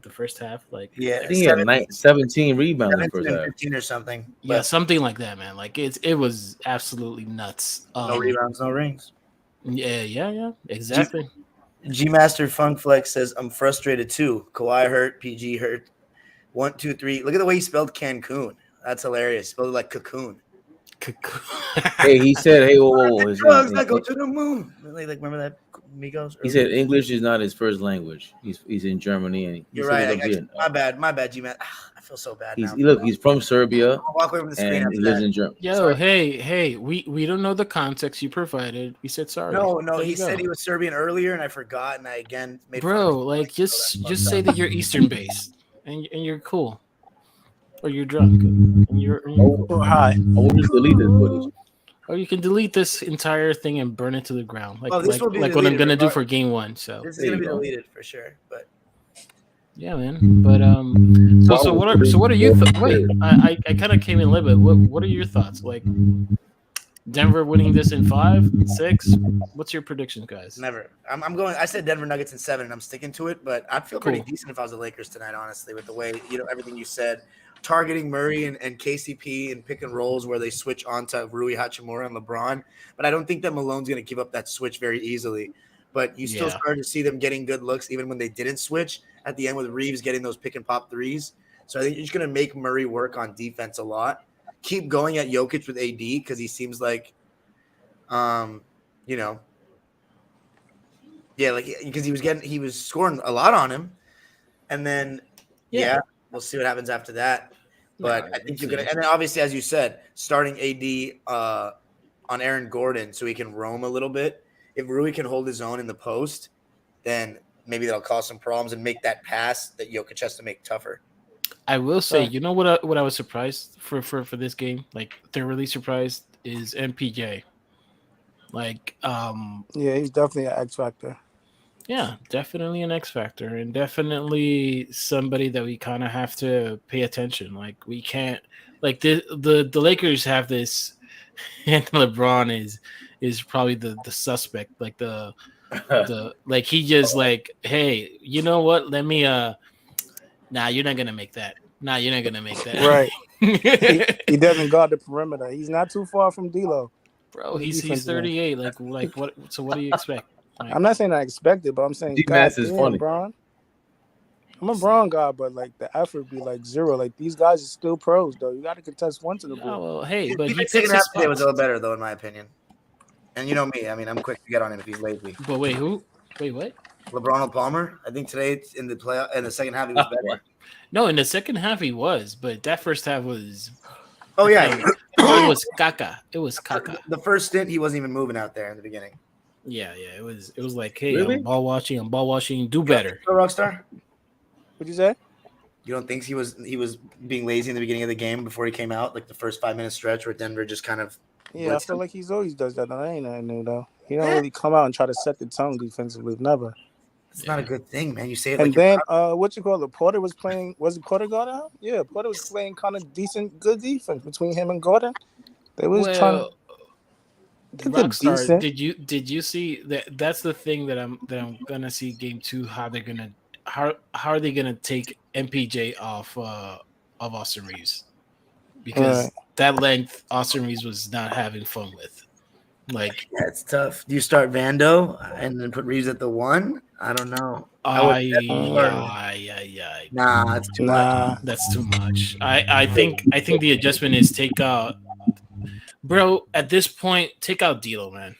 the first half. Like I think he had 17 rebounds in the first half. 15 or something. Yeah, something like that, man. Like it was absolutely nuts. No rebounds, no rings. Yeah, exactly. G Master Funk Flex says I'm frustrated too. Kawhi hurt, PG hurt. 1, 2, 3. Look at the way he spelled Cancun. That's hilarious. Spelled it like cocoon. Hey, he said, "Hey, whoa. Drugs that go to the moon." Like remember that, Migos? He said English is not his first language. He's in Germany, and you're right. My bad, G-Man. I feel so bad now. He's from Serbia. I'll walk away from the screen and he lives in Germany. Yo, sorry. Hey, we don't know the context you provided. We said sorry. No, he said he was Serbian earlier, and I forgot, and I again made. Bro, like just say that you're Eastern based, and you're cool. Or you're drunk. And you're high. I will just delete this footage. Or you can delete this entire thing and burn it to the ground, like what I'm gonna do for game 1. So this is gonna be deleted for sure. But yeah, man. But so what are you? I kind of came in late, but what are your thoughts? Like Denver winning this in 5, 6? What's your predictions, guys? Never. I'm going. I said Denver Nuggets in 7, and I'm sticking to it. But I'd feel pretty decent if I was the Lakers tonight, honestly, with the way everything you said. Targeting Murray and KCP and pick and rolls where they switch onto Rui Hachimura and LeBron. But I don't think that Malone's going to give up that switch very easily. But you still started to see them getting good looks even when they didn't switch at the end with Reeves getting those pick and pop threes. So I think you're just going to make Murray work on defense a lot. Keep going at Jokic with AD because he seems like, because he was scoring a lot on him. And then, we'll see what happens after that. But I think you're going to – and then obviously, as you said, starting AD on Aaron Gordon so he can roam a little bit. If Rui can hold his own in the post, then maybe that'll cause some problems and make that pass that Jokic has to make tougher. I will say, you know what I was surprised for this game? Like, they're really surprised is MPJ. Like he's definitely an X factor. Yeah, definitely an X factor, and definitely somebody that we kind of have to pay attention. Like we can't, like the Lakers have this, and LeBron is probably the suspect. Like the like he just like, hey, you know what? Let me nah, you're not gonna make that. Nah, you're not gonna make that. Right. he doesn't guard the perimeter. He's not too far from D'Lo. Bro, he's 38. Like what? So what do you expect? I'm not saying I expect it, but I'm saying D-Mass is funny. Bron. I'm a Bron guy, but like the effort be like zero. Like these guys are still pros, though. You got to contest once in the ball. Well, hey, but he picks his spots. It was a little better, though, in my opinion. And you know me. I mean, I'm quick to get on him if he's lazy. But wait, who? Wait, what? LeBron and Palmer. I think today in the second half he was better. No, in the second half he was, but that first half was. Oh yeah, it was caca. It was caca. The first stint he wasn't even moving out there in the beginning. Yeah. It was like, hey, Really? I'm ball watching. Do better. Rockstar. What'd you say? You don't think he was being lazy in the beginning of the game before he came out, like the first 5-minute stretch where Denver just kind of. Yeah, I feel like he's always does that. That ain't nothing new though. He don't really come out and try to set the tone defensively. Never. It's not a good thing, man. You say it and like. Then what you call it? Porter was playing. Was it Porter got out? Yeah, Porter was playing kind of good defense between him and Gordon. They was trying. Rockstar, did you see that? That's the thing that I'm gonna see game 2. How are they gonna take MPJ off Austin Reeves? Because that length Austin Reeves was not having fun with. Like, yeah, it's tough. Do you start Vando and then put Reeves at the 1? I don't know. Nah, it's too much. That's too much. I think the adjustment is take out. Bro, at this point, take out D'Lo, man.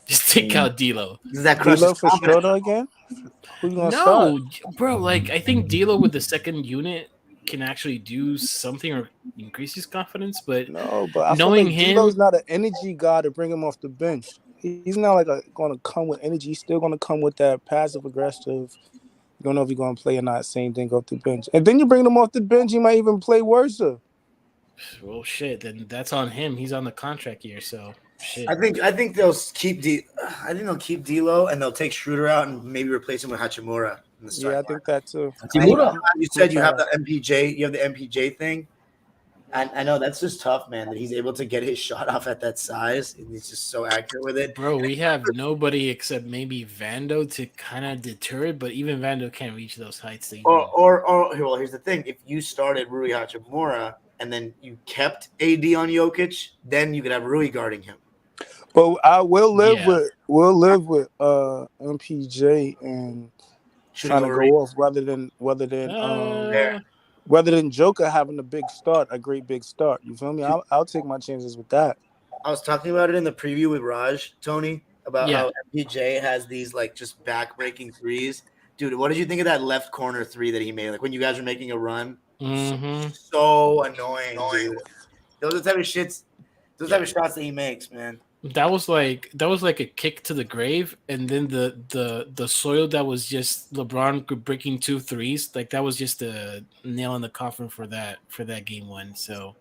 Just take out D'Lo. Is that D'Lo for Schroeder again? No, start? bro. Like, I think D'Lo with the second unit can actually do something or increase his confidence. But no, but I knowing feel like him, D'Lo's not an energy guy to bring him off the bench. He's not like going to come with energy. He's still going to come with that passive aggressive. You don't know if he's going to play or not. Same thing off the bench, and then you bring him off the bench, he might even play worse. Well, shit. Then that's on him. He's on the contract year, so shit. I think they'll keep they'll keep D'Lo and they'll take Schroeder out and maybe replace him with Hachimura in the start. Yeah, I think that too. You said you have the MPJ. You have the MPJ thing. I know that's just tough, man. That he's able to get his shot off at that size. And he's just so accurate with it. Bro, we have nobody except maybe Vando to kind of deter it, but even Vando can't reach those heights. Well, here's the thing: if you started Rui Hachimura and then you kept AD on Jokic, then you could have Rui guarding him. But I will live with MPJ and trying to go off rather than Joker having a great big start. You feel me? I'll take my chances with that. I was talking about it in the preview with Raj, Tony, about how MPJ has these like just back-breaking threes. Dude, what did you think of that left corner 3 that he made? Like when you guys were making a run? So annoying, dude. Those are the type of shits, those type of shots that he makes, man. That was like a kick to the grave, and then the soil that was just LeBron breaking 2 threes, like that was just a nail in the coffin for that game 1. So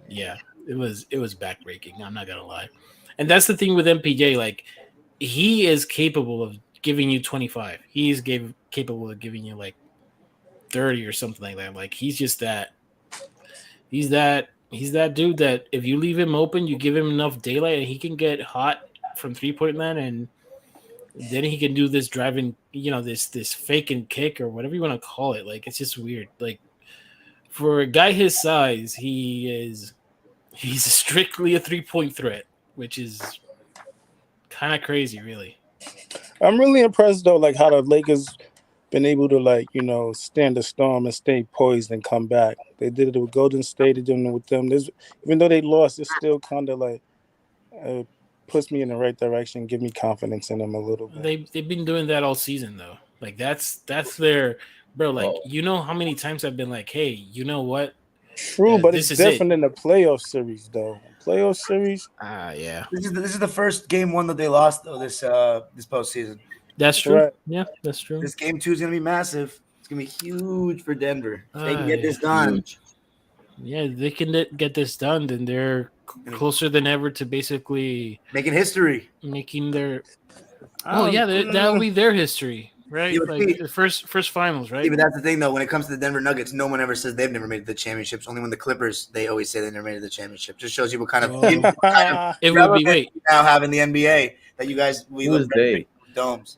yeah, it was backbreaking. I'm not gonna lie, and that's the thing with MPJ. Like he is capable of giving you 25. He is capable of giving you like 30 or something like that. Like he's just that. He's that dude that if you leave him open, you give him enough daylight, and he can get hot from 3-point land, and then he can do this driving, this fake and kick or whatever you want to call it. Like it's just weird. Like for a guy his size, he's strictly a 3-point threat, which is kind of crazy, really. I'm really impressed though, like how the Lakers been able to stand the storm and stay poised and come back. They did it with Golden State. They did it with them. Even though they lost, it's still kind of like puts me in the right direction, give me confidence in them a little bit. They've been doing that all season though. Like that's their bro. Like how many times I've been like, hey, you know what? True, but it's different in the playoff series though. Playoff series. Yeah. This is the first game 1 that they lost though this postseason. That's true. Right. Yeah, that's true. This game 2 is gonna be massive. It's gonna be huge for Denver. They can get this done. Huge. Yeah, they can get this done, then they're closer than ever to basically making history. Making their that'll be their history, right? Like the first finals, right? Yeah, but that's the thing though. When it comes to the Denver Nuggets, no one ever says they've never made it to the championships. Only when the Clippers, they always say they never made it to the championship. Just shows you what kind of it would be now have in the NBA that you guys Who's they? Domes.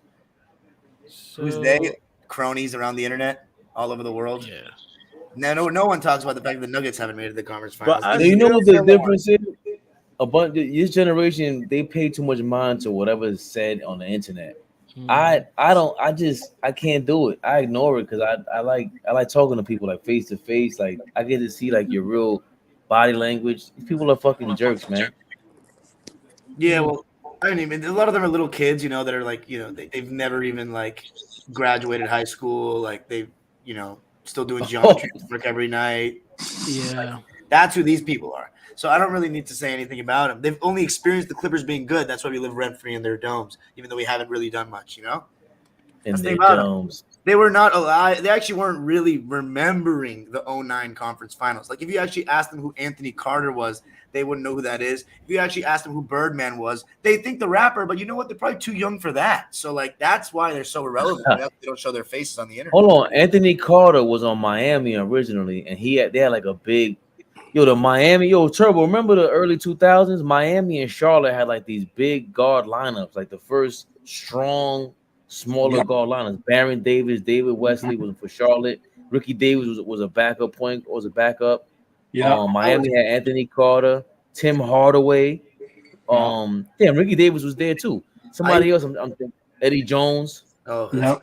So, Who's they? Cronies around the internet, all over the world. Yeah. No one talks about the fact that the Nuggets haven't made it to the conference finals. But you know what the difference is? This generation, they pay too much mind to whatever is said on the internet. I can't do it. I ignore it because I like talking to people like face to face. Like I get to see like your real body language. These people are fucking jerks, man. Yeah, well, I mean, a lot of them are little kids, you know, that are like, you know, they've never even like graduated high school, like they, you know, still doing geometry work every night. Yeah, like, that's who these people are. So I don't really need to say anything about them. They've only experienced the Clippers being good. That's why we live rent free in their domes, even though we haven't really done much, you know. In their domes. They were not alive. They actually weren't really remembering the 09 conference finals. Like if you actually asked them who Anthony Carter was, they wouldn't know who that is. If you actually asked them who Birdman was, they think the rapper, but you know what? They're probably too young for that. So like that's why they're so irrelevant. They don't show their faces on the internet. Hold on, Anthony Carter was on Miami originally, and they had like a big, the Miami, Turbo. Remember the early 2000s? Miami and Charlotte had like these big guard lineups, like the first strong. Smaller guard lineups. Baron Davis, David Wesley was for Charlotte. Ricky Davis was a backup point, was a backup. Yeah. Miami had Anthony Carter, Tim Hardaway. Ricky Davis was there too. Somebody else. I'm thinking Eddie Jones. Oh, no.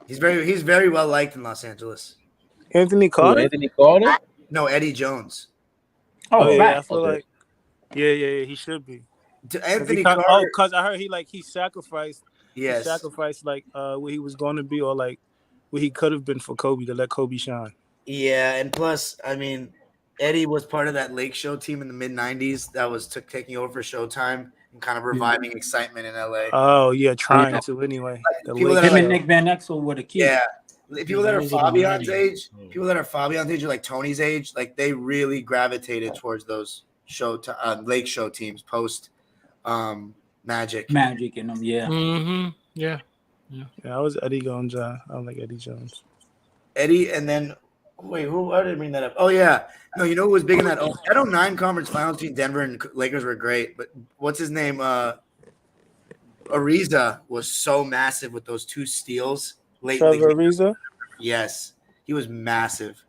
He's very well liked in Los Angeles. Anthony Carter. Anthony Carter. No, Eddie Jones. Oh yeah, I feel like. Yeah, he should be. Anthony Carter. Because I heard he sacrificed. Yes. He sacrificed like where he was going to be or like where he could have been for Kobe to let Kobe shine. Yeah, and plus, I mean, Eddie was part of that Lake Show team in the mid-'90s that was taking over Showtime and kind of reviving excitement in LA. Oh yeah, trying to anyway. Him and Nick Van Exel were the key. Yeah, people that are Fabian's age, or like Tony's age, like they really gravitated towards those Lake Show teams post Magic in them, yeah. Mm-hmm. Yeah. I was Eddie Jones. I don't like Eddie Jones. Eddie, and then wait, why did I bring that up? Oh yeah, no, you know who was big in that 09 conference finals between Denver and Lakers were great, but what's his name? Ariza was so massive with those two steals late. Trevor Ariza? Yes, he was massive.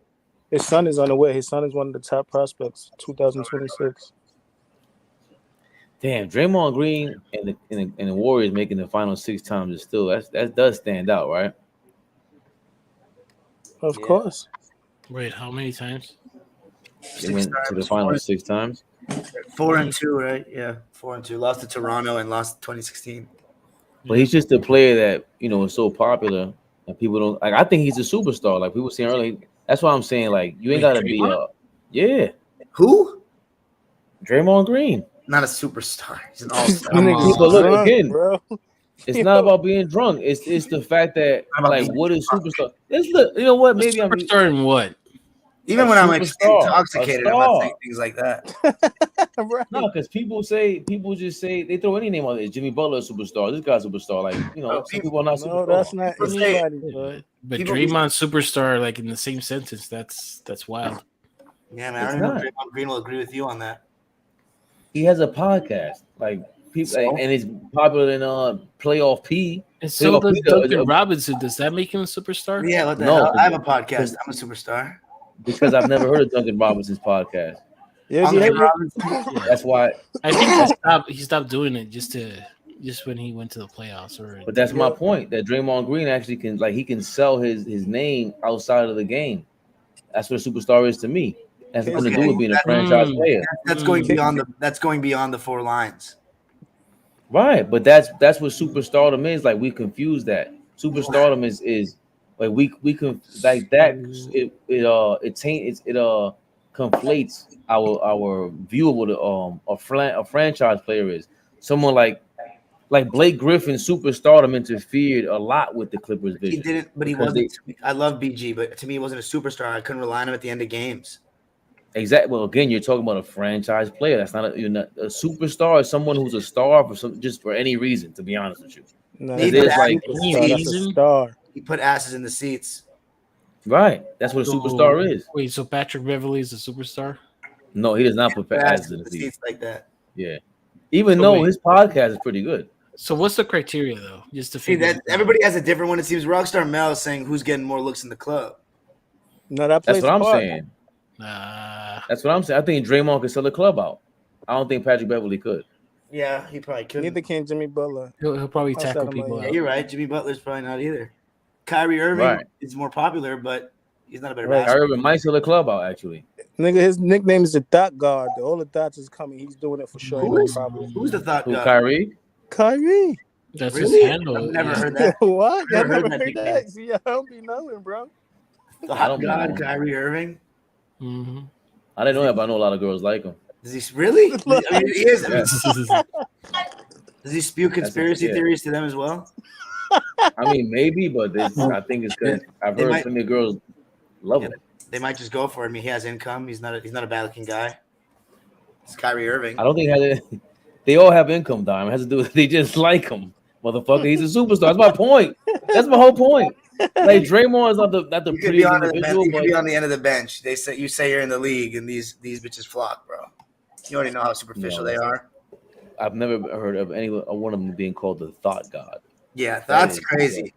His son is on the way. His son is one of the top prospects, 2026. Damn, Draymond Green and the Warriors making the final 6 times is still that does stand out, right? Of course. Wait, how many times? They went to the final 6 times. 4-2, right? Yeah, 4-2. Lost to Toronto and lost 2016. But he's just a player that is so popular and people don't like. I think he's a superstar. Like people saying earlier, that's why I'm saying like you ain't gotta be Who? Draymond Green. Not a superstar. He's an all-star. But look again, bro. It's not about being drunk. It's the fact that what is superstar? You know what? Maybe I'm superstar in what? Even when I'm intoxicated, I'm not saying things like that. No, because people just say they throw any name on it. Jimmy Butler superstar. This guy's superstar. Like some people are not superstar. No, that's not anybody. But Draymond superstar, like in the same sentence, that's wild. Yeah, man. I don't know if Draymond Green will agree with you on that. He has a podcast, like people, and he's popular in Playoff P. And so does Duncan Robinson. Does that make him a superstar? Yeah, what the hell? I have a podcast. I'm a superstar. Because I've never heard of Duncan Robinson's podcast. Yeah, that's why I think he stopped doing it just when he went to the playoffs. But that's my point. That Draymond Green actually can sell his name outside of the game. That's what a superstar is to me. That's nothing to do with being a franchise player. That's going beyond the 4 lines. Right, but that's what superstardom is. Like we confuse that. Superstardom is like we can like that. It conflates our view of what a franchise player is. Someone like Blake Griffin, superstardom interfered a lot with the Clippers' vision. He didn't, but he wasn't. I love BG, but to me, he wasn't a superstar. I couldn't rely on him at the end of games. Exactly. Well, again, you're talking about a franchise player. That's not a superstar. Is someone who's a star just for any reason. To be honest with you, he put asses in the seats. Right. That's what a superstar is. Wait, so Patrick Beverley is a superstar? No, he does not put asses in the seats like that. Yeah. Even though his podcast is pretty good. So what's the criteria though? Just to see that everybody has a different one. It seems Rockstar Mel is saying who's getting more looks in the club. No, that's what I'm saying. That's what I'm saying. I think Draymond could sell the club out. I don't think Patrick Beverley could. Yeah, he probably could. Neither can Jimmy Butler. He'll probably tackle people. Yeah, you're right. Jimmy Butler's probably not either. Kyrie Irving is more popular, but he's not a better basketball. Kyrie Irving might sell the club out, actually. Nigga, his nickname is the Thought Guard. All the thoughts is coming. He's doing it for sure. Who's the Thought Guard? Kyrie? Kyrie. That's Really? his handle. I've never heard that. What? Y'all Never never heard heard that that? See, I don't be knowing, bro. The I hot don't god, know. Kyrie Irving. Mm-hmm. I didn't know that, but I know a lot of girls like him. Does he really? I mean, he is. Yes. Does he spew conspiracy theories to them as well? I mean, maybe, but I think it's good. I've heard plenty of girls love him. They might just go for him. He has income. He's not a bad looking guy. It's Kyrie Irving. I don't think they all have income, Dime. It has to do with they just like him. Motherfucker, he's a superstar. That's my point. That's my whole point. Like Draymond is not the You could be prettiest on individual, you could but be on the end of the bench. They say you say you're in the league, and these bitches flock, bro. You already know how superficial they are. I've never heard of one of them being called the thought god. Yeah, that's crazy.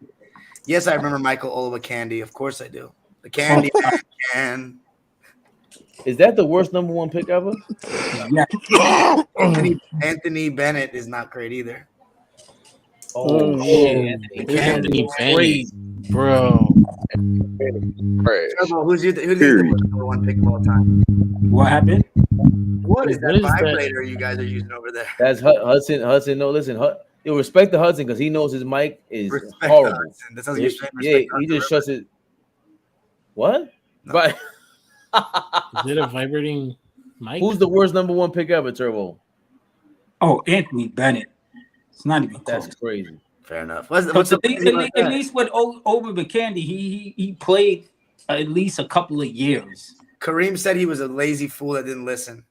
Yes, I remember Michael Olowokandi. Of course I do. The candy can. Is that the worst number one pick ever? Yeah. Anthony Bennett is not great either. Oh, Anthony Bennett, bro. Who's the number one pick of all time? What happened? What is that vibrator you guys are using over there? That's Hudson. Hudson, no, listen. You respect the Hudson because he knows his mic is Respect horrible. That sounds like He just shuts it. What? No. Right. Is it a vibrating mic? Who's the worst number one pick ever, Turbo? Oh, Anthony Bennett. It's not even close. That's crazy. Fair enough. At least with Over McCandy, he played at least a couple of years. Kareem said he was a lazy fool that didn't listen.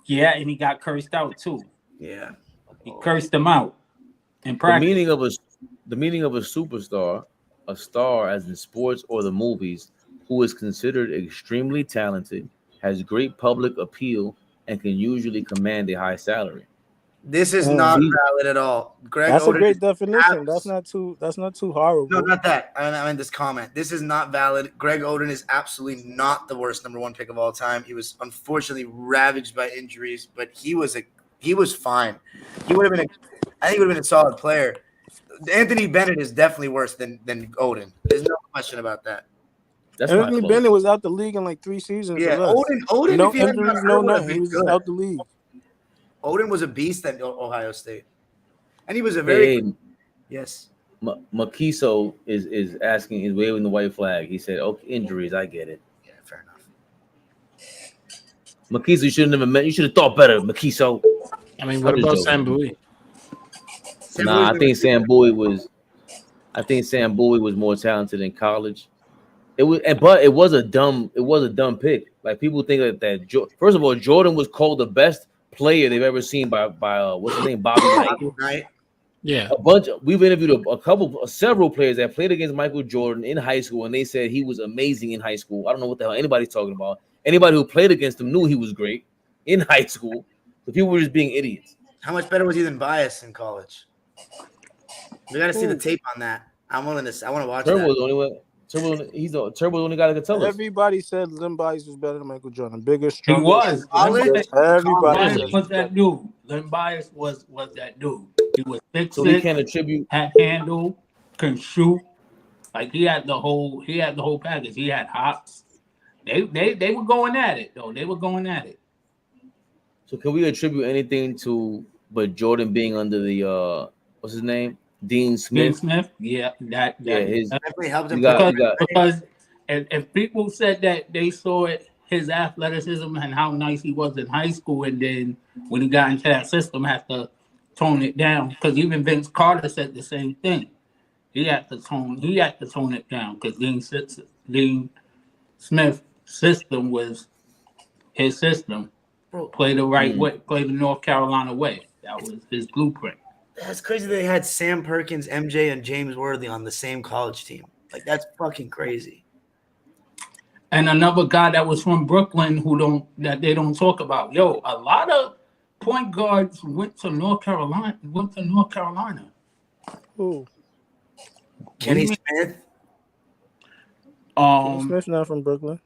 Yeah, and he got cursed out too. Yeah, he cursed him out. In The practice. meaning of a superstar, a star as in sports or the movies, who is considered extremely talented, has great public appeal, and can usually command a high salary. This is not valid at all. Greg That's Oden a great definition. That's not too horrible. No, not that. I mean this comment. This is not valid. Greg Oden is absolutely not the worst number one pick of all time. He was unfortunately ravaged by injuries, but he was fine. He would have been I think he would have been a solid player. Anthony Bennett is definitely worse than Oden. There's no question about that. Anthony Bennett was out the league in like 3 seasons. Yeah, Oden. No if he had injuries, no nothing. He was just out the league. Oden was a beast at Ohio State, and he was a very yes. Makiso is waving the white flag. He said, "Okay, injuries, I get it." Yeah, fair enough. Makiso, you should have never met. You should have thought better, Makiso. I mean, what about Sam Bowie? Nah, I think Sam Bowie was more talented in college. But it was a dumb pick. Like people think that first of all, Jordan was called the best player they've ever seen by what's his name, Bobby Knight. Yeah, we've interviewed several players that played against Michael Jordan in high school, and they said he was amazing in high school. I don't know what the hell anybody's talking about. Anybody who played against him knew he was great in high school. So people were just being idiots. How much better was he than Bias in college? We got to see the tape on that. I want to watch Turbo's that. the only one. Turbo's only guy that could tell us. Everybody said Lim Bias was better than Michael Jordan. Bigger, He stronger. was. Everybody was that dude. Lim Bias was that dude. He was fixed. So he can't attribute. Had handle, can shoot. Like he had the whole package. He had hops. They were going at it though. They were going at it. So can we attribute anything but Jordan being under the what's his name? Dean Smith. Yeah, that definitely helped him because if people said that they saw his athleticism and how nice he was in high school, and then when he got into that system, had to tone it down. Because even Vince Carter said the same thing. He had to tone it down because Dean Smith's system was his system. Play the right way, play the North Carolina way. That was his blueprint. That's crazy that they had Sam Perkins, MJ, and James Worthy on the same college team. Like that's fucking crazy. And another guy that was from Brooklyn that they don't talk about. Yo, a lot of point guards went to North Carolina. Who? Kenny Smith. Kenny Smith's not from Brooklyn.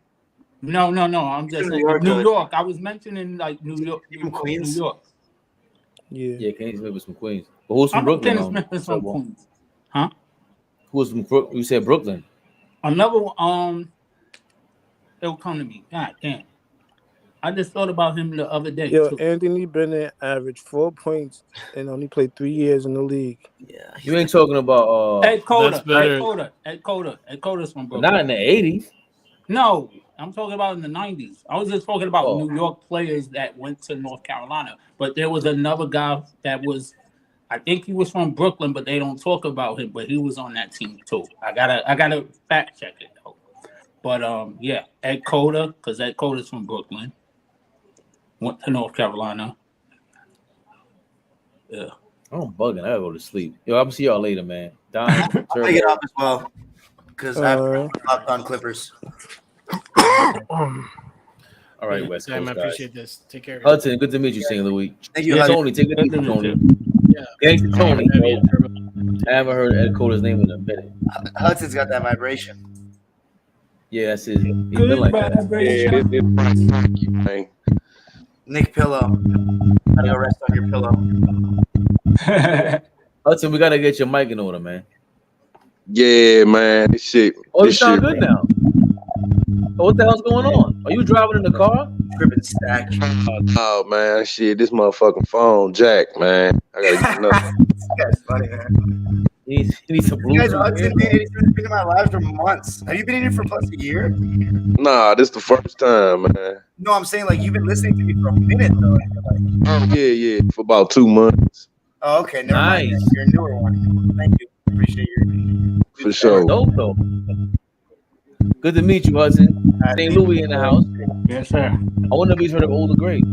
No. I'm just saying New York. I was mentioning like New York, Queens. New York. Yeah, Kenny Smith was from Queens. But who's from Brooklyn? Kenny Smith is from Queens. Huh? Who was from Brooklyn? You said Brooklyn. Another one, it'll come to me. God damn. I just thought about him the other day. Yo, too. Anthony Bennett averaged 4 points and only played 3 years in the league. Yeah, You ain't talking about Ed Coda. That's better. Ed Coda's from Brooklyn. not in the 80s. No, I'm talking about in the 90s. I was just talking about Oh. New York players that went to North Carolina. But there was another guy that was, I think he was from Brooklyn, but they don't talk about him. But he was on that team too. I gotta fact check it though. But yeah, Ed Coda, because Ed Coda's from Brooklyn, went to North Carolina. Yeah. I'm bugging. I gotta go to sleep. Yo, I'll see y'all later, man. Don, I'll take it off as well because I'm locked on Clippers. All right, West Sam, Coast I guys. appreciate this. Take care. Hudson, good to meet you, St. Louis. Thank you, Yeah, Hudson. Tony, take it easy, Tony. Yeah. Gangsta Tony. I haven't heard Ed Coda's name in a minute. Hudson's got that vibration. Yeah, that's it. He's been like that. Yeah, man. Nick Pillow. How do you rest on your pillow? Hudson, we gotta get your mic in order, man. Yeah, man. This shit. Oh, you this sound shit, good now. Oh, what the hell's going on? Are you driving in the car? Cribbin' stack. Oh man, shit. This motherfucking phone jack, man. I gotta get another. This guy's funny, man. He needs some You guys, Bluetooth. Hudson, man, he's been in my lives for months. Have you been in here for plus a year? Nah, this the first time, man. No, I'm saying like you've been listening to me for a minute though. Oh yeah, for about 2 months. Oh, okay, never mind. Nice. You're a newer one. Thank you. Appreciate you. For sure. Dope, though. Good to meet you, Hudson. St. Louis in the house. Yes, sir. I wonder if he's heard of Older Great.